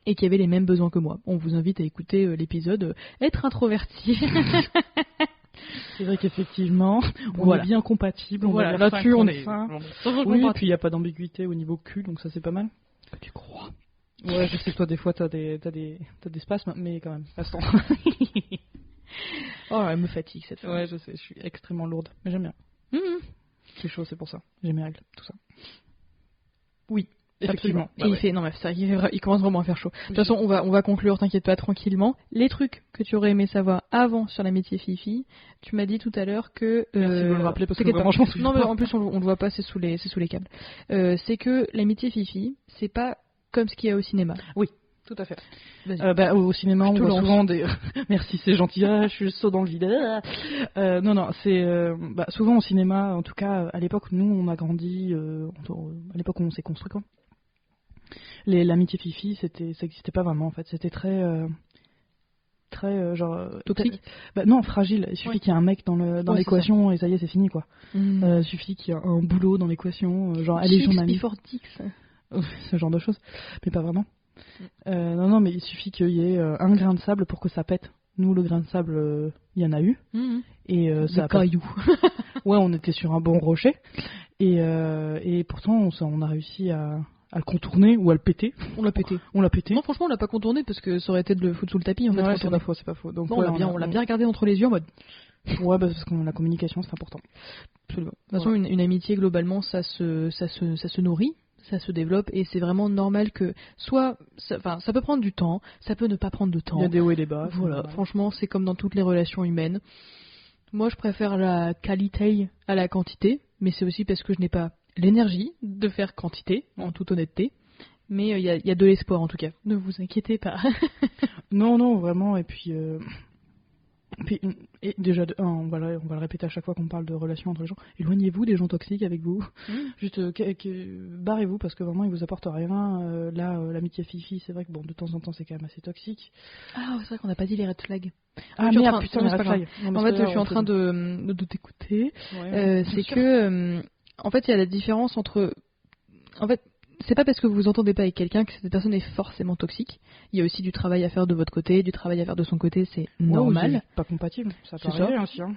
Speaker 1: et qui avait les mêmes besoins que moi. On vous invite à écouter l'épisode Être introverti.
Speaker 2: C'est vrai qu'effectivement, on est bien compatibles.
Speaker 1: Voilà, là-dessus, on est...
Speaker 2: Oui, et puis il n'y a pas d'ambiguïté au niveau cul, donc ça c'est pas mal.
Speaker 1: Que tu crois.
Speaker 2: Ouais, je sais que toi, des fois, t'as des spasmes, mais quand même, restons.
Speaker 1: Oh, elle me fatigue cette fois.
Speaker 2: Ouais, je sais, je suis extrêmement lourde, mais j'aime bien. C'est chaud, c'est pour ça. J'ai mes règles, tout ça. Oui, effectivement.
Speaker 1: Et il fait, non mais ça, il commence vraiment à faire chaud. De toute façon, on va conclure, t'inquiète pas, tranquillement. Les trucs que tu aurais aimé savoir avant sur l'amitié fille-fille, tu m'as dit tout à l'heure que...
Speaker 2: Merci de me le rappeler parce que vraiment, je m'en souviens
Speaker 1: pas.
Speaker 2: Non, mais
Speaker 1: en plus, on le voit pas, c'est sous les câbles. C'est que l'amitié fille-fille, c'est pas comme ce qu'il y a au cinéma.
Speaker 2: Oui, tout à fait. Au cinéma, on voit souvent des... Merci, c'est gentil. Je suis saut dans le vide. Non, c'est... souvent au cinéma, en tout cas, à l'époque, nous, on a grandi... à l'époque où on s'est construit, quoi. L'amitié fille-fille, ça existait pas vraiment, en fait. C'était très genre...
Speaker 1: Toxique.
Speaker 2: Non, fragile. Il suffit qu'il y ait un mec dans l'équation et ça y est, c'est fini, quoi. Il suffit qu'il y ait un boulot dans l'équation, genre, allez, j'en ai
Speaker 1: before dicks.
Speaker 2: Ce genre de choses, mais pas vraiment. Non, mais il suffit qu'il y ait un grain de sable pour que ça pète. Nous, le grain de sable, il y en a eu. Et ça a
Speaker 1: caillou.
Speaker 2: Ouais, on était sur un bon rocher. Et pourtant, on a réussi à le contourner ou à le péter.
Speaker 1: On l'a pété. Non, franchement, on l'a pas contourné parce que ça aurait été de le foutre sous le tapis. En fait,
Speaker 2: ouais, c'est pas faux. Donc,
Speaker 1: non, on l'a bien regardé entre les yeux en mode...
Speaker 2: Ouais, parce que la communication, c'est important.
Speaker 1: Absolument. De toute façon, une amitié, globalement, ça se nourrit. Ça se développe et c'est vraiment normal que ça peut prendre du temps, ça peut ne pas prendre de temps.
Speaker 2: Il y a des hauts et des bas.
Speaker 1: Voilà, franchement, c'est comme dans toutes les relations humaines. Moi, je préfère la qualité à la quantité, mais c'est aussi parce que je n'ai pas l'énergie de faire quantité, en toute honnêteté. Mais il y a de l'espoir en tout cas. Ne vous inquiétez pas.
Speaker 2: Non, vraiment. Et puis et déjà, on va le répéter à chaque fois qu'on parle de relations entre les gens. Éloignez-vous des gens toxiques avec vous. Juste, barrez-vous parce que vraiment, ils vous apportent rien. L'amitié fille-fille, c'est vrai que bon, de temps en temps, c'est quand même assez toxique.
Speaker 1: Ah, c'est vrai qu'on n'a pas dit les red flags.
Speaker 2: Ah merde, putain, les red flags.
Speaker 1: En fait, je suis en train de t'écouter. C'est que, en fait, il y a la différence entre. En fait, c'est pas parce que vous vous entendez pas avec quelqu'un que cette personne est forcément toxique. Il y a aussi du travail à faire de votre côté, du travail à faire de son côté, c'est normal.
Speaker 2: C'est pas compatible, ça peut arriver aussi. Hein.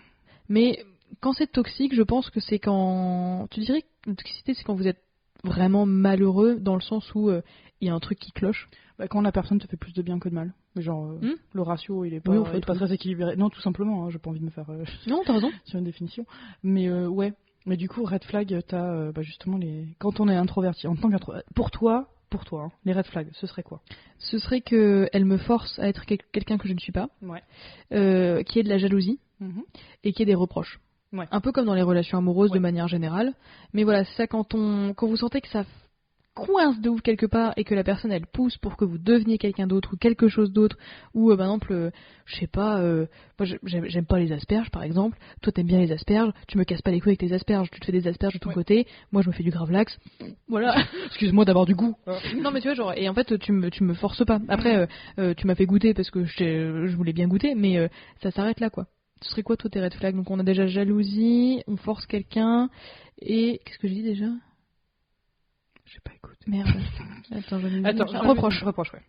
Speaker 1: Mais quand c'est toxique, je pense que c'est quand. Tu dirais que la toxicité, c'est quand vous êtes vraiment malheureux, dans le sens où il y a un truc qui cloche.
Speaker 2: Quand la personne te fait plus de bien que de mal. Genre, le ratio, il est pas, pas très équilibré. Non, tout simplement, hein, j'ai pas envie de me faire.
Speaker 1: Non, t'as raison.
Speaker 2: Sur une définition. Mais ouais. Mais du coup, red flag, t'as justement quand on est introverti, en tant qu'introverti, pour toi, hein, les red flags, ce serait quoi?
Speaker 1: Ce serait qu'elle me force à être quelqu'un que je ne suis pas, qu'il y ait de la jalousie et qu'il y ait des reproches.
Speaker 2: Ouais.
Speaker 1: Un peu comme dans les relations amoureuses de manière générale. Mais voilà, c'est ça quand vous sentez que ça coince de ouf quelque part et que la personne elle pousse pour que vous deveniez quelqu'un d'autre ou quelque chose d'autre, ou par exemple je sais pas, moi j'aime pas les asperges par exemple, toi t'aimes bien les asperges, tu me casses pas les couilles avec tes asperges, tu te fais des asperges de ton côté, moi je me fais du gravlax, voilà.
Speaker 2: Excuse-moi d'avoir du goût.
Speaker 1: Non mais tu vois genre, et en fait tu me forces pas, après tu m'as fait goûter parce que je voulais bien goûter, mais ça s'arrête là quoi. Ce serait quoi toi tes red flags? Donc on a déjà jalousie, on force quelqu'un, et qu'est-ce que j'ai dit déjà?
Speaker 2: J'ai pas écouté.
Speaker 1: Merde. Reproche, ouais.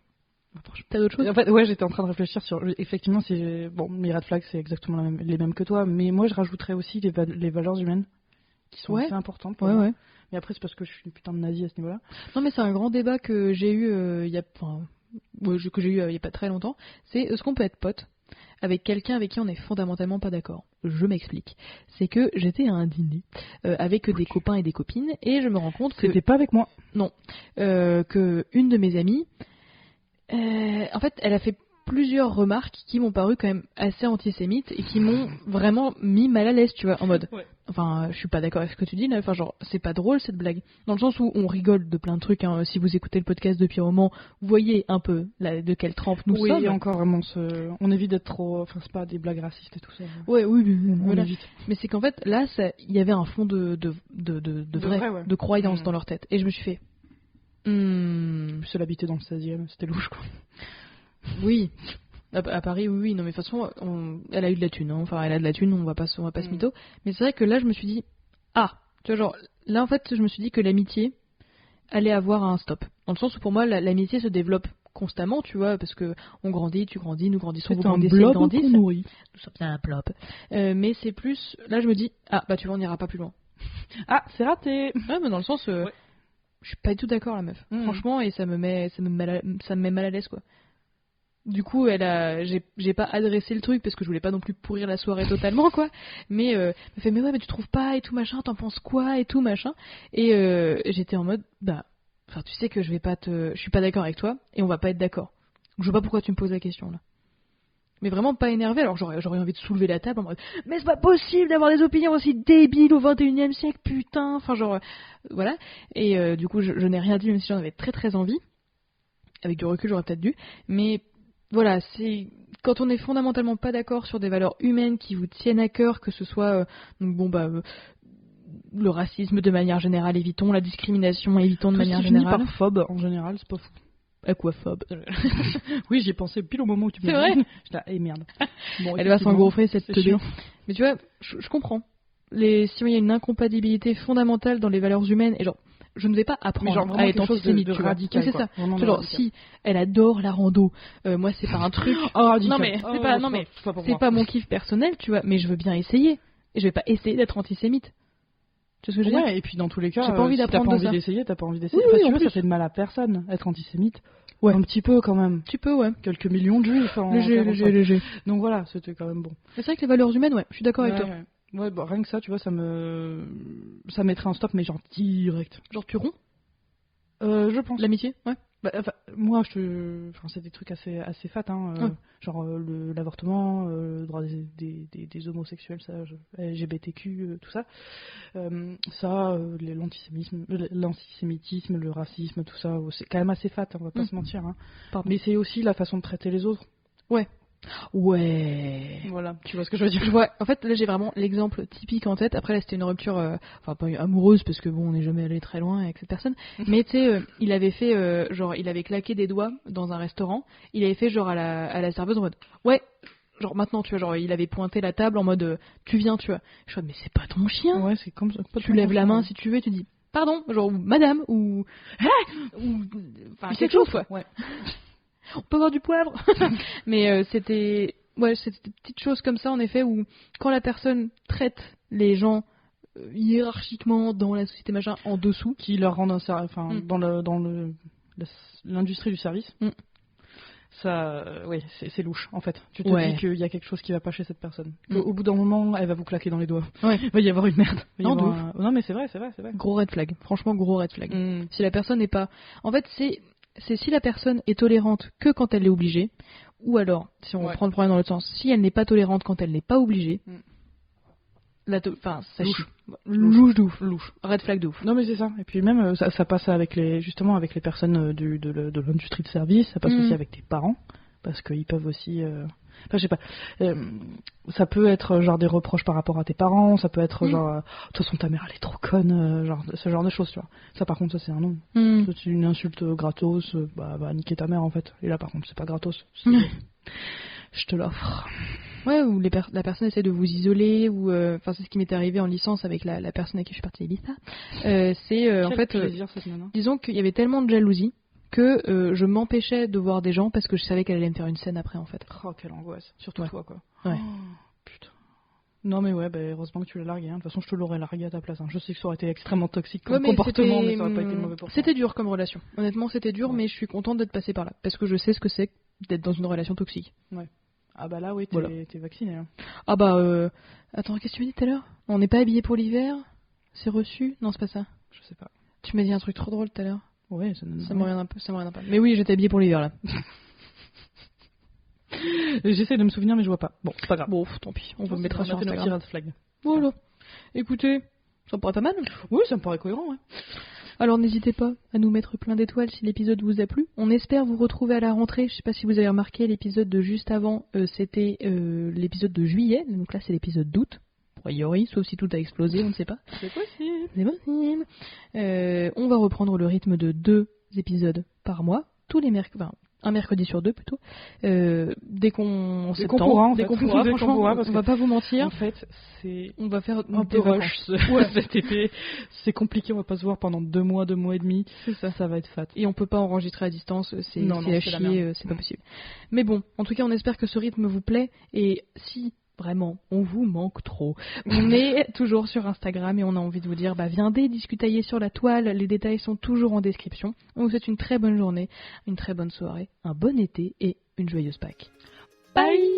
Speaker 1: T'as d'autres choses?
Speaker 2: En fait, ouais, j'étais en train de réfléchir sur. Effectivement, mes red flags, c'est exactement les mêmes que toi, mais moi, je rajouterais aussi les valeurs humaines, qui sont assez importantes pour moi. Ouais. Mais après, c'est parce que je suis une putain de nazie à ce niveau-là.
Speaker 1: Non, mais c'est un grand débat que j'ai eu il y a pas très longtemps. C'est est-ce qu'on peut être pote avec quelqu'un avec qui on est fondamentalement pas d'accord? Je m'explique. C'est que j'étais à un dîner avec des copains et des copines et je me rends compte que...
Speaker 2: C'était pas avec moi.
Speaker 1: Non. Que une de mes amies, en fait, elle a fait plusieurs remarques qui m'ont paru quand même assez antisémites et qui m'ont vraiment mis mal à l'aise, tu vois, en mode...
Speaker 2: Ouais.
Speaker 1: Enfin, je suis pas d'accord avec ce que tu dis là, enfin genre, c'est pas drôle cette blague. Dans le sens où on rigole de plein de trucs, hein. Si vous écoutez le podcast depuis un moment, vous voyez un peu de quelle trempe nous sommes.
Speaker 2: Oui, encore vraiment, on évite d'être trop... Enfin, c'est pas des blagues racistes et tout ça.
Speaker 1: Ouais, oui,
Speaker 2: on évite.
Speaker 1: Mais c'est qu'en fait, là, il y avait un fond de vrai, de croyance dans leur tête. Et je me suis fait...
Speaker 2: Seule habiter dans le 16e, c'était louche, quoi.
Speaker 1: Oui. À Paris, oui, non mais de toute façon, elle a eu de la thune, hein. Enfin elle a de la thune, on va pas se mytho. Mais c'est vrai que là je me suis dit, tu vois genre, là en fait je me suis dit que l'amitié allait avoir un stop. Dans le sens où pour moi l'amitié se développe constamment, tu vois, parce que on grandit, tu grandis, nous grandissons, vous grandissez, ils grandissent. Nous sommes un blob. Mais c'est plus, là je me dis, tu vois on n'ira pas plus loin.
Speaker 2: C'est raté.
Speaker 1: Ouais, mais dans le sens, je suis pas du tout d'accord la meuf. Franchement, et ça me met mal à l'aise quoi. Du coup, j'ai pas adressé le truc parce que je voulais pas non plus pourrir la soirée totalement, quoi. Mais elle me fait, mais ouais, mais tu trouves pas et tout machin, t'en penses quoi et tout machin. Et j'étais en mode, enfin, tu sais que je suis pas d'accord avec toi et on va pas être d'accord. Donc, je vois pas pourquoi tu me poses la question là. Mais vraiment pas énervé, alors j'aurais envie de soulever la table en mode, mais c'est pas possible d'avoir des opinions aussi débiles au 21e siècle, putain. Enfin, genre, voilà. Et du coup, je n'ai rien dit, même si j'en avais très très envie. Avec du recul, j'aurais peut-être dû. Mais voilà, c'est quand on est fondamentalement pas d'accord sur des valeurs humaines qui vous tiennent à cœur, que ce soit le racisme de manière générale, évitons la discrimination, évitons de manière générale.
Speaker 2: Par phobe en général, c'est pas fou.
Speaker 1: Aquaphobe.
Speaker 2: Oui, j'y ai pensé pile au moment où tu me
Speaker 1: dis. C'est vrai.
Speaker 2: Je là, merde.
Speaker 1: Bon, elle va s'engouffrer cette teubée. Mais tu vois, je comprends. Si il y a une incompatibilité fondamentale dans les valeurs humaines, et genre, je ne vais pas apprendre à être antisémite,
Speaker 2: de radical.
Speaker 1: C'est ça. Genre, si elle adore la rando, moi c'est pas un truc. Non mais c'est pas mon kiff personnel, tu vois. Mais je veux bien essayer. Et je vais pas essayer d'être antisémite. Tu vois ce que je veux dire?
Speaker 2: Et puis dans tous les cas,
Speaker 1: j'ai pas envie d'apprendre
Speaker 2: t'as pas envie d'essayer, t'as pas envie d'essayer. Oui, tu vois, ça fait de mal à personne, être antisémite. Ouais. Un petit peu quand même.
Speaker 1: Tu peux, ouais.
Speaker 2: Quelques millions de juifs.
Speaker 1: Léger.
Speaker 2: Donc voilà, c'était quand même bon.
Speaker 1: C'est vrai que les valeurs humaines, je suis d'accord avec toi.
Speaker 2: Ouais, rien que ça, tu vois, ça mettrait un stop, mais genre direct.
Speaker 1: Genre tu romps
Speaker 2: je pense.
Speaker 1: L'amitié, ouais.
Speaker 2: Moi, c'est des trucs assez fat, hein,
Speaker 1: Ouais.
Speaker 2: genre l'avortement, le droit des homosexuels, ça, LGBTQ, tout ça. L'antisémitisme, le racisme, tout ça, c'est quand même assez fat, on va pas se mentir. Hein. Mais c'est aussi la façon de traiter les autres.
Speaker 1: Ouais.
Speaker 2: Voilà, tu vois ce que je veux dire.
Speaker 1: Je vois. En fait, là, j'ai vraiment l'exemple typique en tête. Après, là, c'était une rupture, enfin, pas amoureuse, parce que bon, on n'est jamais allé très loin avec cette personne. Mais tu sais, il avait fait, genre, il avait claqué des doigts dans un restaurant. Il avait fait, genre, à la serveuse en mode, ouais, genre, maintenant, tu vois, genre, il avait pointé la table en mode, tu viens, tu vois. Je suis en mode, mais c'est pas ton chien.
Speaker 2: Ouais, c'est comme ça.
Speaker 1: Tu lèves la main si tu veux, et tu dis, pardon, genre, ou madame, ou enfin, quelque chose, quoi.
Speaker 2: Ouais.
Speaker 1: On peut avoir du poivre. Mais c'était des petites choses comme ça en effet où quand la personne traite les gens hiérarchiquement dans la société machin en dessous,
Speaker 2: Qui leur rendent dans l'industrie du service. Ça, c'est louche en fait. Tu te dis qu'il y a quelque chose qui va pas chez cette personne. Au bout d'un moment, elle va vous claquer dans les doigts.
Speaker 1: Ouais.
Speaker 2: Il va y avoir une merde.
Speaker 1: Non,
Speaker 2: mais c'est vrai.
Speaker 1: gros red flag. Franchement, gros red flag. Si la personne n'est pas, en fait, c'est si la personne est tolérante que quand elle est obligée, ou alors, si on prend le problème dans l'autre sens, si elle n'est pas tolérante quand elle n'est pas obligée, ça chie. Louche de ouf. Louche. Red flag de ouf.
Speaker 2: Non mais c'est ça. Et puis même ça passe avec les personnes de l'industrie de service, ça passe aussi avec tes parents, parce qu'ils peuvent aussi enfin, je sais pas. Ça peut être genre des reproches par rapport à tes parents, ça peut être genre de toute façon ta mère elle est trop conne, genre ce genre de choses, tu vois. Ça par contre ça c'est un non. Ça, c'est une insulte gratos, bah niquer ta mère en fait. Et là par contre c'est pas gratos. Je te l'offre.
Speaker 1: Ouais, ou la personne essaie de vous isoler, ou c'est ce qui m'était arrivé en licence avec la personne avec qui je suis partie à Ibiza. C'est en fait,
Speaker 2: plaisir, cette nana.
Speaker 1: disons qu'il y avait tellement de jalousie que je m'empêchais de voir des gens parce que je savais qu'elle allait me faire une scène après en fait.
Speaker 2: Oh quelle angoisse, surtout toi quoi.
Speaker 1: Ouais.
Speaker 2: Oh, putain. Non mais ouais, heureusement que tu l'as largué. Hein. De toute façon, je te l'aurais largué à ta place. Hein. Je sais que ça aurait été extrêmement toxique comme comportement, mais ça aurait pas été mauvais pour toi.
Speaker 1: C'était dur comme relation. Honnêtement, c'était dur, mais je suis contente d'être passée par là parce que je sais ce que c'est d'être dans une relation toxique.
Speaker 2: Ouais. Ah bah là oui, t'es vacciné. Hein.
Speaker 1: Ah bah attends, qu'est-ce que tu m'as dit tout à l'heure? On n'est pas habillé pour l'hiver? C'est reçu? Non, c'est pas ça.
Speaker 2: Je sais pas.
Speaker 1: Tu m'as dit un truc trop drôle tout à l'heure.
Speaker 2: Ouais,
Speaker 1: ça me regarde un peu. Mais oui, j'étais habillée pour l'hiver là.
Speaker 2: J'essaie de me souvenir mais je vois pas. Bon, c'est pas grave.
Speaker 1: Bon, tant pis, on me mettra sur Instagram.
Speaker 2: Petit flag.
Speaker 1: Voilà. Écoutez, ça me paraît pas mal.
Speaker 2: Oui, ça me paraît cohérent, ouais.
Speaker 1: Alors n'hésitez pas à nous mettre plein d'étoiles si l'épisode vous a plu. On espère vous retrouver à la rentrée. Je sais pas si vous avez remarqué, l'épisode de juste avant, c'était l'épisode de juillet. Donc là, c'est l'épisode d'août. A priori, sauf si tout a explosé, on ne sait pas.
Speaker 2: C'est possible.
Speaker 1: C'est possible. On va reprendre le rythme de 2 épisodes par mois, tous les mercredis. Enfin, un mercredi sur 2 plutôt. Dès qu'on
Speaker 2: pourra,
Speaker 1: franchement,
Speaker 2: parce
Speaker 1: on va pas vous mentir.
Speaker 2: En fait,
Speaker 1: on va faire
Speaker 2: un peu rush cet été. C'est compliqué, on va pas se voir pendant 2 mois et demi.
Speaker 1: C'est ça.
Speaker 2: Ça va être fat.
Speaker 1: Et on peut pas enregistrer à distance, c'est à chier, c'est pas possible. Mais bon, en tout cas, on espère que ce rythme vous plaît. Et si vraiment, on vous manque trop. On est toujours sur Instagram et on a envie de vous dire, viendez discutailler sur la toile, les détails sont toujours en description. On vous souhaite une très bonne journée, une très bonne soirée, un bon été et une joyeuse Pâques. Bye.